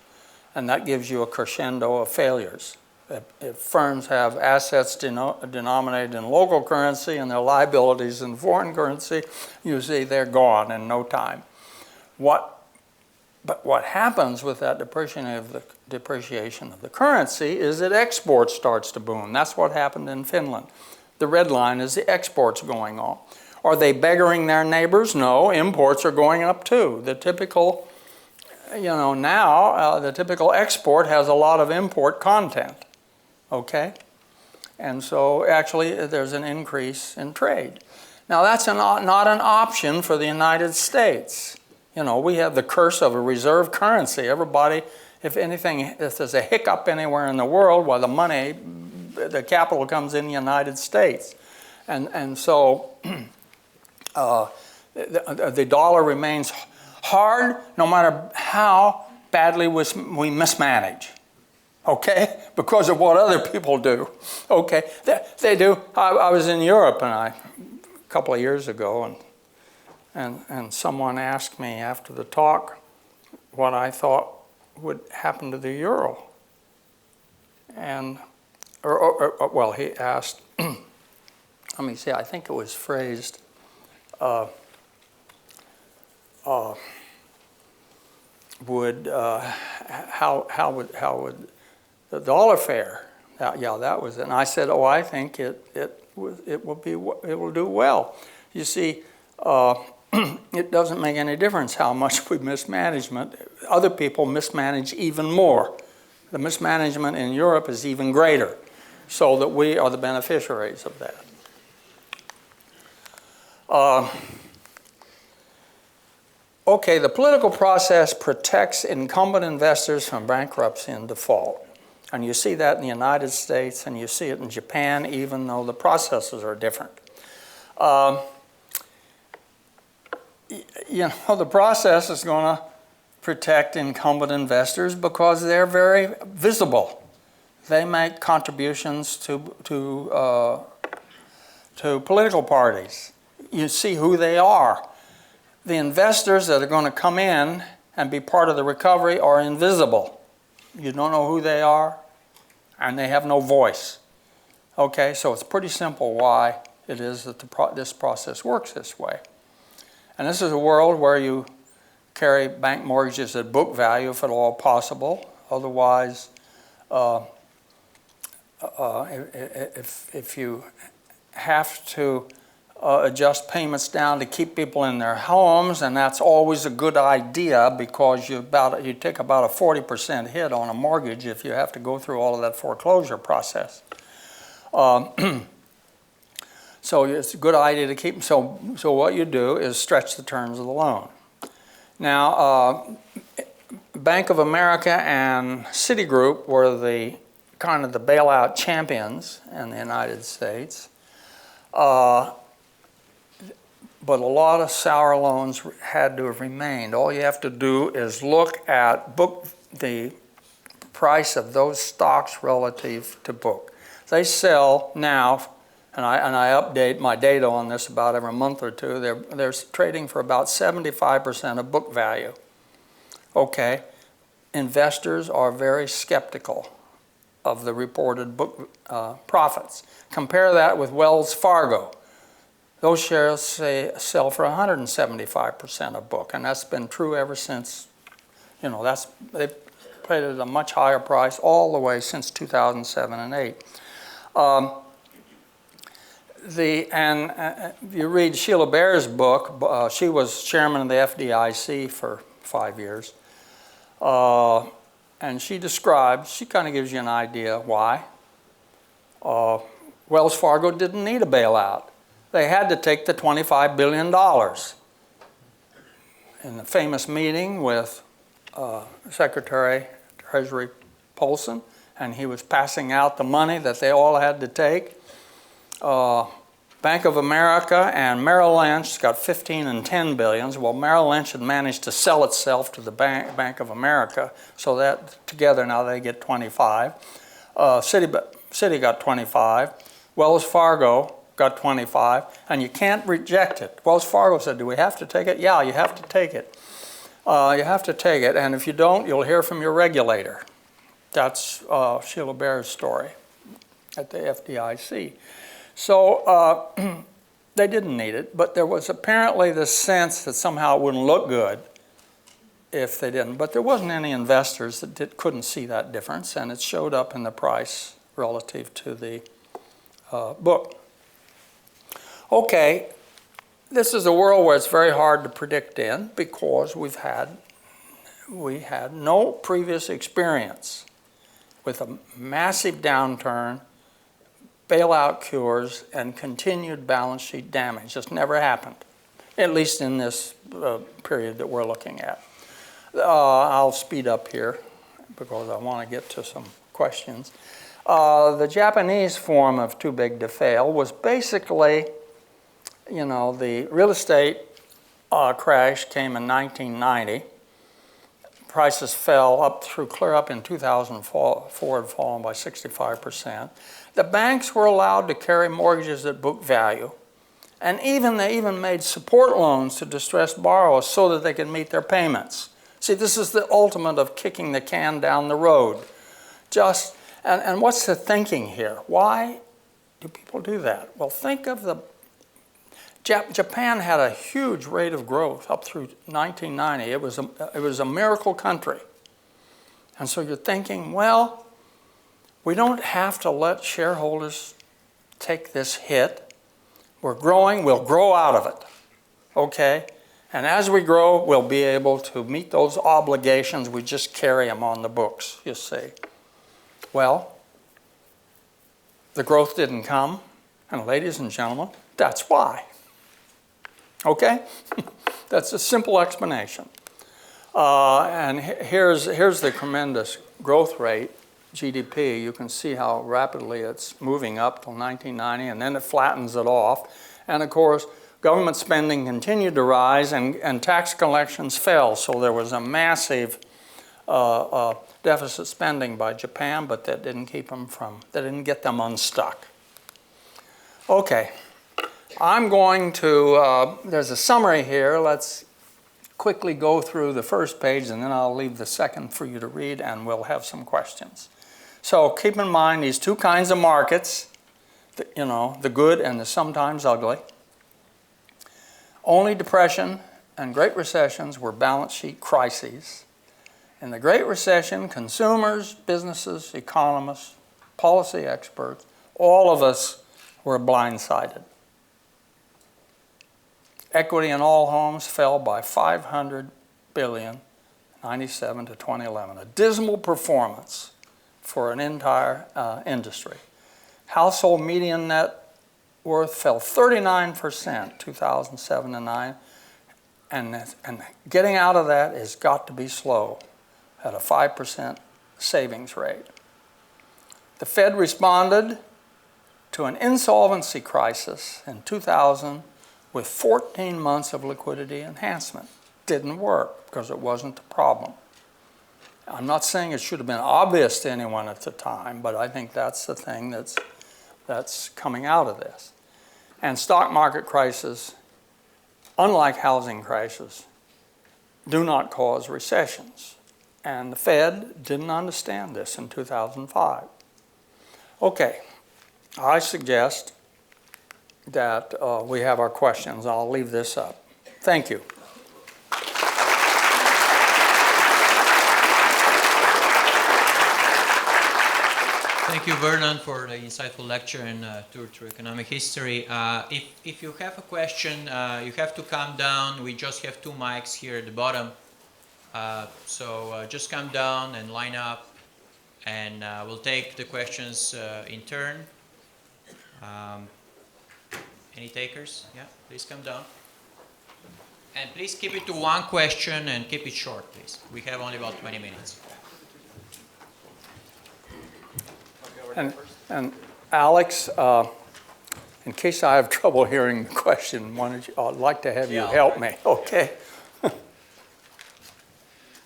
And that gives you a crescendo of failures. If firms have assets denominated in local currency and their liabilities in foreign currency, you see they're gone in no time. But what happens with that depreciation of the currency is that export starts to boom. That's what happened in Finland. The red line is the exports going on. Are they beggaring their neighbors? No, imports are going up too. The typical, now the typical export has a lot of import content, okay? And so actually there's an increase in trade. Now that's not an option for the United States. We have the curse of a reserve currency. Everybody, if there's a hiccup anywhere in the world, well, the capital comes in the United States. And so the dollar remains hard no matter how badly we mismanage, okay? Because of what other people do, okay? They do. I was in Europe a couple of years ago, and someone asked me after the talk what I thought would happen to the euro. Well, he asked, let me see, I think it was phrased, how would the dollar fare? Yeah, that was it. And I said, I think it will do well. You see, it doesn't make any difference how much we mismanagement. Other people mismanage even more. The mismanagement in Europe is even greater, so that we are the beneficiaries of that. Okay, the political process protects incumbent investors from bankruptcy and default. And you see that in the United States, and you see it in Japan, even though the processes are different. You know, the process is going to protect incumbent investors because they're very visible. They make contributions to political parties. You see who they are. The investors that are going to come in and be part of the recovery are invisible. You don't know who they are, and they have no voice. Okay, so it's pretty simple why it is that this process works this way. And this is a world where you carry bank mortgages at book value if at all possible. Otherwise, if you have to adjust payments down to keep people in their homes, and that's always a good idea because you take about a 40% hit on a mortgage if you have to go through all of that foreclosure process. So it's a good idea to keep. So what you do is stretch the terms of the loan. Now, Bank of America and Citigroup were the kind of the bailout champions in the United States. But a lot of sour loans had to have remained. All you have to do is look at the price of those stocks relative to book. They sell now, and I update my data on this about every month or two, they're trading for about 75% of book value. Okay, investors are very skeptical of the reported book profits. Compare that with Wells Fargo. Those shares sell for 175% of book, and that's been true ever since, you know, they've traded at a much higher price all the way since 2007 and 8. You read Sheila Bair's book. She was chairman of the FDIC for 5 years. And she kind of gives you an idea why. Wells Fargo didn't need a bailout. They had to take the $25 billion. In the famous meeting with Secretary Treasury Paulson, and he was passing out the money that they all had to take. Bank of America and Merrill Lynch got 15 and 10 billions. Well, Merrill Lynch had managed to sell itself to the Bank of America, so that together now they get 25. Citi got 25. Wells Fargo got 25, and you can't reject it. Wells Fargo said, do we have to take it? Yeah, you have to take it. You have to take it, and if you don't, you'll hear from your regulator. That's Sheila Bair's story at the FDIC. So they didn't need it, but there was apparently this sense that somehow it wouldn't look good if they didn't. But there wasn't any investors that couldn't see that difference, and it showed up in the price relative to the book. Okay, this is a world where it's very hard to predict in because we had no previous experience with a massive downturn, bailout cures, and continued balance sheet damage. Just never happened, at least in this period that we're looking at. I'll speed up here because I want to get to some questions. The Japanese form of too big to fail was basically, you know, the real estate crash came in 1990. Prices fell clear up in 2004, had fallen by 65%. The banks were allowed to carry mortgages at book value, and they even made support loans to distressed borrowers so that they could meet their payments. See, this is the ultimate of kicking the can down the road. And what's the thinking here? Why do people do that? Well, think of Japan had a huge rate of growth up through 1990. It was a miracle country. And so you're thinking, well, we don't have to let shareholders take this hit. We're growing, we'll grow out of it, okay? And as we grow, we'll be able to meet those obligations. We just carry them on the books, you see. Well, the growth didn't come, and ladies and gentlemen, that's why. Okay? That's a simple explanation. And here's the tremendous growth rate GDP, you can see how rapidly it's moving up till 1990, and then it flattens it off. And of course, government spending continued to rise, and tax collections fell. So there was a massive deficit spending by Japan, but that didn't that didn't get them unstuck. Okay, I'm going to, there's a summary here. Let's quickly go through the first page, and then I'll leave the second for you to read, and we'll have some questions. So keep in mind these two kinds of markets, the good and the sometimes ugly. Only depression and Great Recessions were balance sheet crises. In the Great Recession, consumers, businesses, economists, policy experts, all of us were blindsided. Equity in all homes fell by $500 billion, 97 to 2011. A dismal performance for an entire industry. Household median net worth fell 39%, 2007 to 9, and getting out of that has got to be slow at a 5% savings rate. The Fed responded to an insolvency crisis in 2000 with 14 months of liquidity enhancement. Didn't work because it wasn't the problem. I'm not saying it should have been obvious to anyone at the time, but I think that's the thing that's coming out of this. And stock market crises, unlike housing crises, do not cause recessions. And the Fed didn't understand this in 2005. Okay, I suggest that we have our questions. I'll leave this up. Thank you. Thank you, Vernon, for the insightful lecture and tour through economic history. If you have a question, you have to come down. We just have 2 mics here at the bottom. So just come down and line up, and we'll take the questions in turn. Any takers? Yeah, please come down. And please keep it to 1 question and keep it short, please. We have only about 20 minutes. And Alex, in case I have trouble hearing the question, I'd like to have you help me, okay?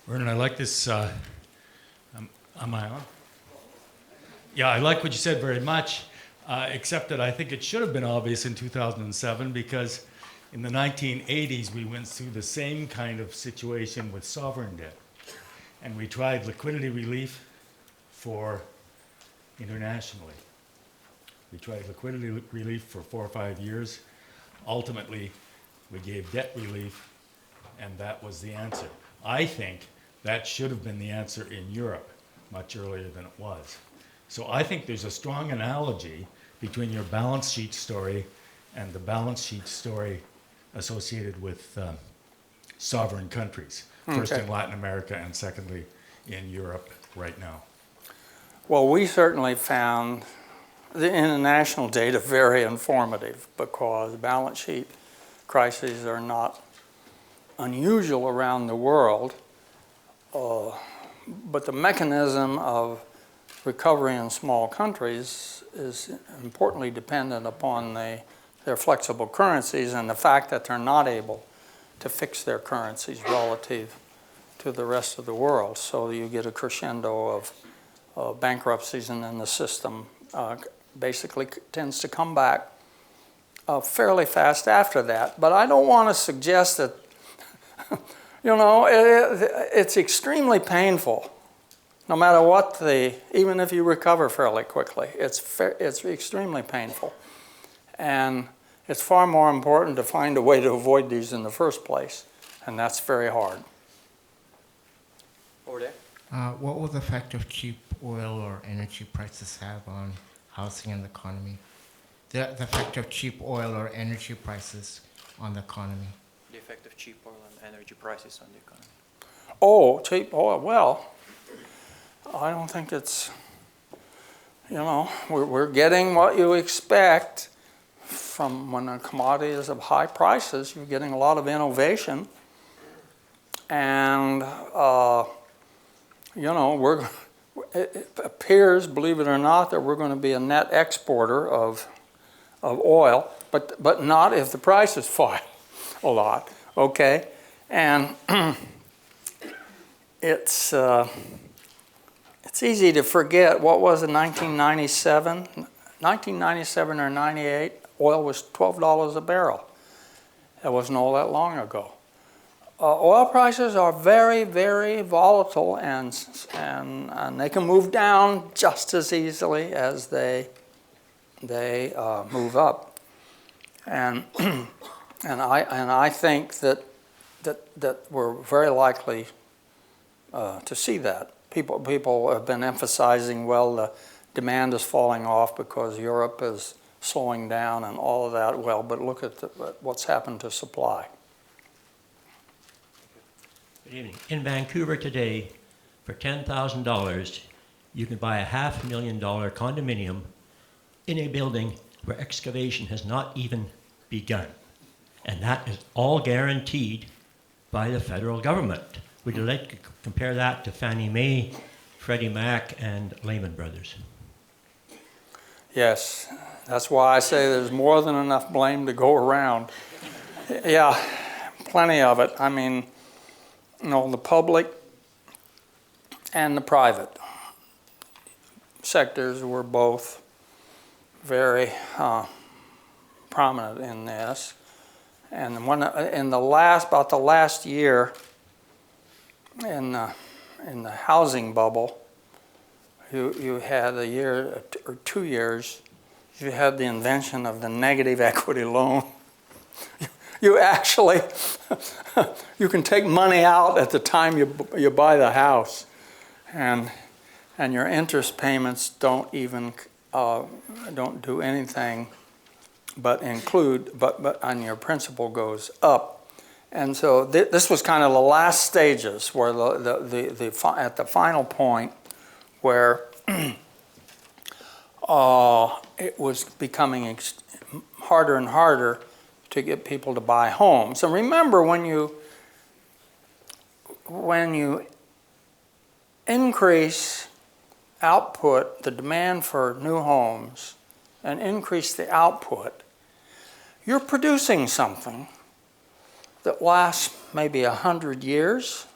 Vernon, I like this. Am I on? Yeah, I like what you said very much, except that I think it should have been obvious in 2007 because in the 1980s we went through the same kind of situation with sovereign debt. And we tried liquidity relief for internationally. We tried liquidity relief for 4 or 5 years. Ultimately, we gave debt relief, and that was the answer. I think that should have been the answer in Europe much earlier than it was. So I think there's a strong analogy between your balance sheet story and the balance sheet story associated with sovereign countries. First in Latin America and secondly in Europe right now. Well, we certainly found the international data very informative because balance sheet crises are not unusual around the world, but the mechanism of recovery in small countries is importantly dependent upon their flexible currencies and the fact that they're not able to fix their currencies relative to the rest of the world. So you get a crescendo of bankruptcies, and then the system basically tends to come back fairly fast after that. But I don't want to suggest that, it's extremely painful. No matter what even if you recover fairly quickly, it's extremely painful. And it's far more important to find a way to avoid these in the first place, and that's very hard. Over there. What will the effect of cheap oil or energy prices have on housing and the economy? The effect of cheap oil or energy prices on the economy? The effect of cheap oil and energy prices on the economy. Oh, cheap oil. Well, I don't think it's, we're getting what you expect from when a commodity is of high prices. You're getting a lot of innovation. And, it appears, believe it or not, that we're going to be a net exporter of oil, but not if the prices fall a lot, okay? And it's easy to forget, what was it, 1997? 1997 or 98, oil was $12 a barrel. That wasn't all that long ago. Oil prices are very, very volatile, and they can move down just as easily as they move up. And I think that we're very likely to see that. People have been emphasizing, well, the demand is falling off because Europe is slowing down and all of that. Well, but look at what's happened to supply. Good evening. In Vancouver today, for $10,000, you can buy a $500,000 condominium in a building where excavation has not even begun. And that is all guaranteed by the federal government. Would you like to compare that to Fannie Mae, Freddie Mac, and Lehman Brothers? Yes, that's why I say there's more than enough blame to go around. Yeah, plenty of it. I mean, you know, the public and the private sectors were both very prominent in this. And in about the last year, in the housing bubble, you had a year or 2 years, you had the invention of the negative equity loan. You actually, you can take money out at the time you buy the house, and your interest payments don't do anything but and your principal goes up. And so this was kind of the last stages, where at the final point where it was becoming harder and harder to get people to buy homes. And remember, when you increase output, the demand for new homes, and increase the output, you're producing something that lasts maybe 100 years,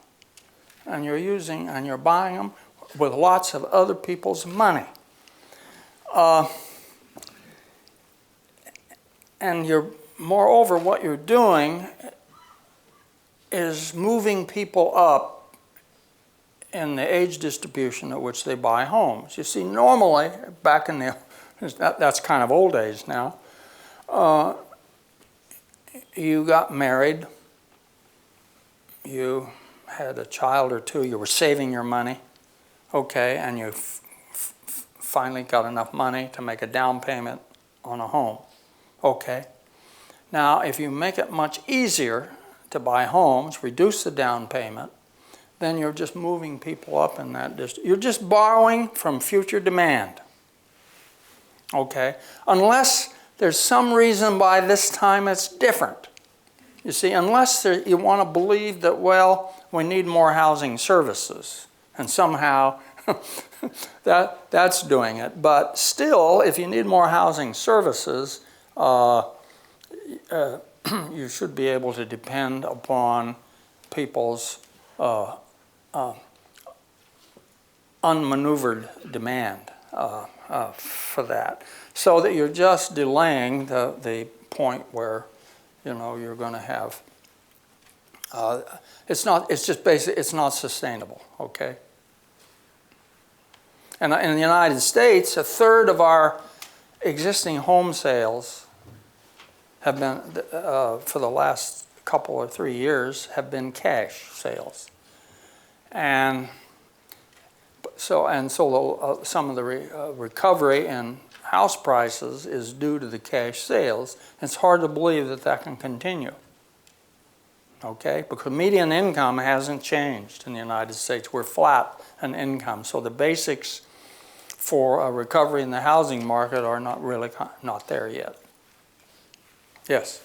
and you're buying them with lots of other people's money. And moreover, what you're doing is moving people up in the age distribution at which they buy homes. You see, normally, back in that's kind of old days now, you got married, you had a child or two, you were saving your money, okay, and you finally got enough money to make a down payment on a home, okay. Now, if you make it much easier to buy homes, reduce the down payment, then you're just moving people up in that distance. You're just borrowing from future demand, okay? Unless there's some reason why this time it's different. You see, unless you want to believe that, well, we need more housing services, and somehow that's doing it. But still, if you need more housing services, you should be able to depend upon people's unmaneuvered demand for that, so that you're just delaying the point where, you know, you're going to have. It's just basic. It's not sustainable. Okay. And in the United States, a third of our existing home sales have been, for the last couple or 3 years, have been cash sales. And so some of the recovery in house prices is due to the cash sales. It's hard to believe that can continue. Okay, because median income hasn't changed in the United States. We're flat in income, so the basics for a recovery in the housing market are not there yet. Yes.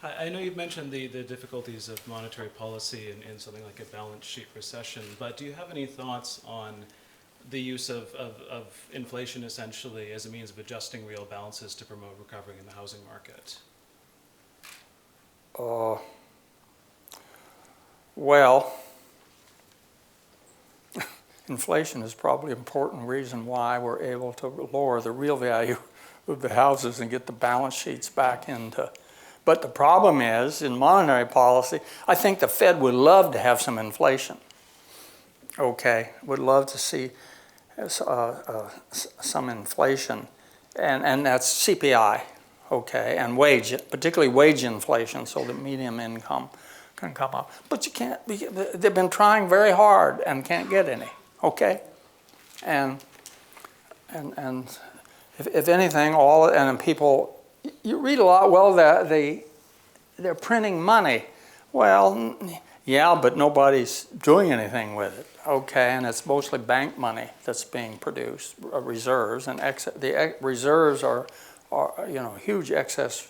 I know you've mentioned the difficulties of monetary policy in something like a balance sheet recession, but do you have any thoughts on the use of inflation essentially as a means of adjusting real balances to promote recovery in the housing market? Well, inflation is probably an important reason why we're able to lower the real value of the houses and get the balance sheets back into. But the problem is, in monetary policy, I think the Fed would love to have some inflation. Okay, would love to see some inflation, and that's CPI, okay, and wage, particularly wage inflation, so that median income can come up. But you can't, they've been trying very hard and can't get any, okay? And if anything, and people, you read a lot, well, they're printing money. Well, yeah, but nobody's doing anything with it, okay? And it's mostly bank money that's being produced, reserves, and the reserves are huge excess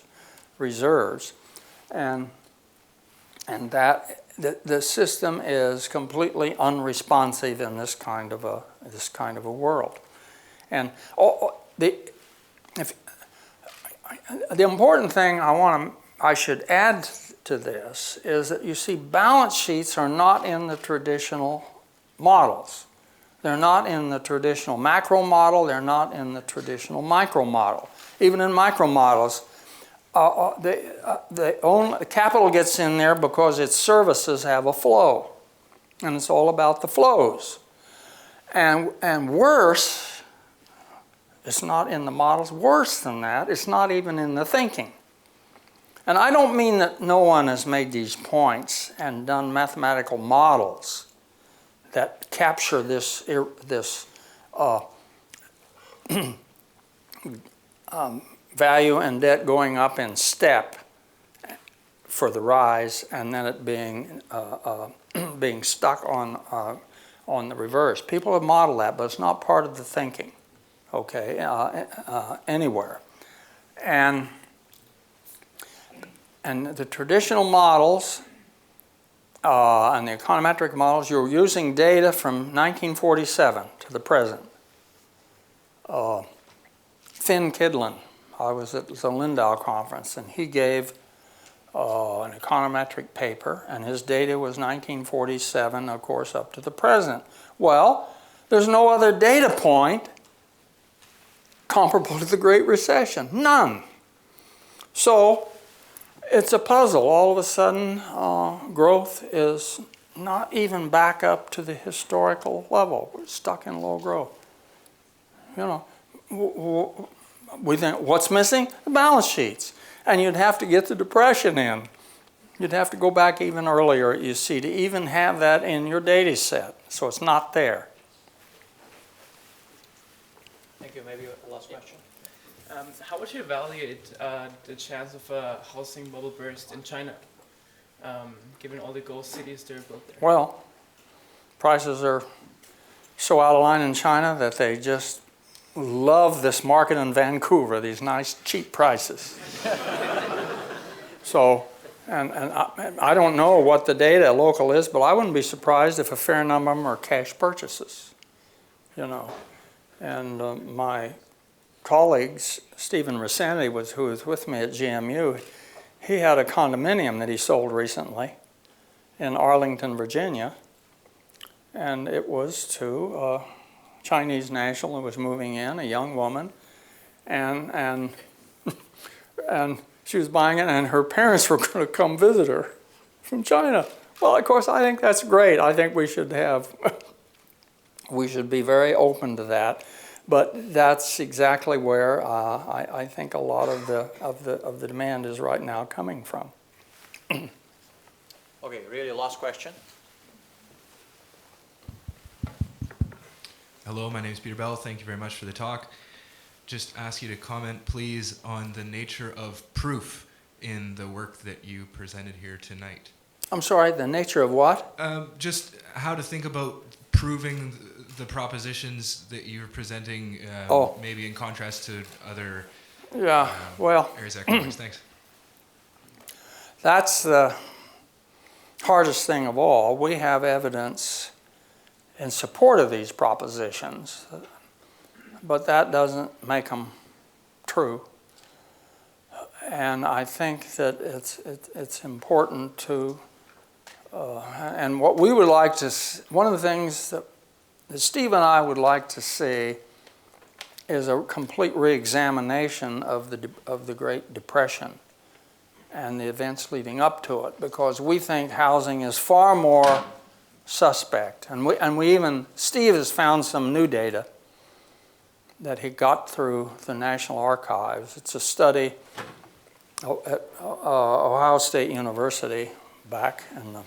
reserves, and that the system is completely unresponsive in this kind of a world. And the important thing I should add to this is that you see balance sheets are not in the traditional models. They're not in the traditional macro model. They're not in the traditional micro model. Even in micro models, the capital gets in there because its services have a flow, and it's all about the flows. And worse, it's not in the models. Worse than that, it's not even in the thinking. And I don't mean that no one has made these points and done mathematical models that capture this value and debt going up in step for the rise, and then it being stuck on the reverse. People have modeled that, but it's not part of the thinking, okay, anywhere. And the traditional models and the econometric models, you're using data from 1947 to the present. Finn Kidlin, I was at the Lindau conference, and he gave an econometric paper, and his data was 1947, of course, up to the present. Well, there's no other data point comparable to the Great Recession. None. So it's a puzzle. All of a sudden, growth is not even back up to the historical level. We're stuck in low growth. You know, we think, what's missing? The balance sheets. And you'd have to get the Depression in. You'd have to go back even earlier, you see, to even have that in your data set. So it's not there. Thank you. Maybe a last question. How would you evaluate the chance of a housing bubble burst in China, given all the ghost cities that are built there? Well, prices are so out of line in China that they just love this market in Vancouver, these nice cheap prices. So, and I don't know what the data local is, but I wouldn't be surprised if a fair number of them are cash purchases, you know. And my colleagues, Stephen Rossetti, who was with me at GMU, he had a condominium that he sold recently in Arlington, Virginia, and it was to a Chinese national who was moving in, a young woman, and she was buying it, and her parents were going to come visit her from China. Well, of course, I think that's great. I think we should be very open to that. But that's exactly where I think a lot of the demand is right now coming from. Okay, really last question. Hello, my name is Peter Bell. Thank you very much for the talk. Just ask you to comment, please, on the nature of proof in the work that you presented here tonight. I'm sorry, the nature of what? Just how to think about proving the propositions that you're presenting, maybe in contrast to other areas of economics. Thanks. That's the hardest thing of all. We have evidence in support of these propositions, but that doesn't make them true. And I think that it's important to, and what we would like to, one of the things that Steve and I would like to see is a complete re-examination of the Great Depression and the events leading up to it, because we think housing is far more suspect. And we even, Steve has found some new data that he got through the National Archives. It's a study at Ohio State University back in the,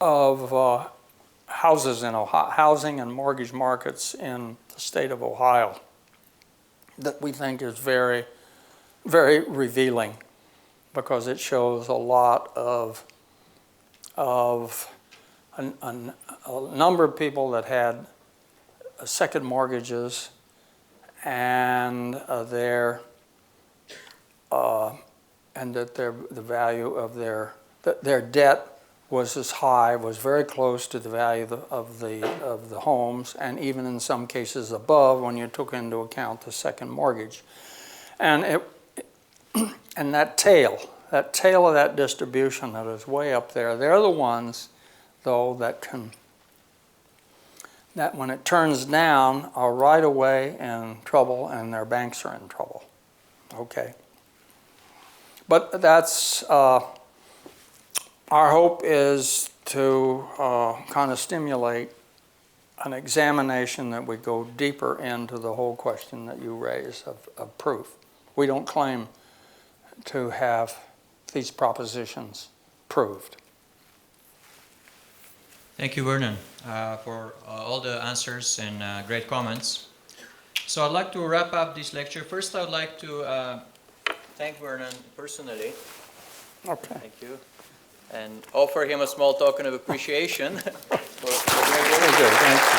of housing and mortgage markets in the state of Ohio, that we think is very, very revealing, because it shows a lot of a number of people that had second mortgages, and that the value of their debt was as high, was very close to the value of the homes, and even in some cases above when you took into account the second mortgage. And and that tail of that distribution that is way up there, they're the ones, though, that when it turns down are right away in trouble, and their banks are in trouble. Okay. But that's, our hope is to kind of stimulate an examination that we go deeper into the whole question that you raise of proof. We don't claim to have these propositions proved. Thank you, Vernon, for all the answers and great comments. So I'd like to wrap up this lecture. First, I would like to thank Vernon personally. Okay. Thank you. And offer him a small token of appreciation for Very good. Thank you.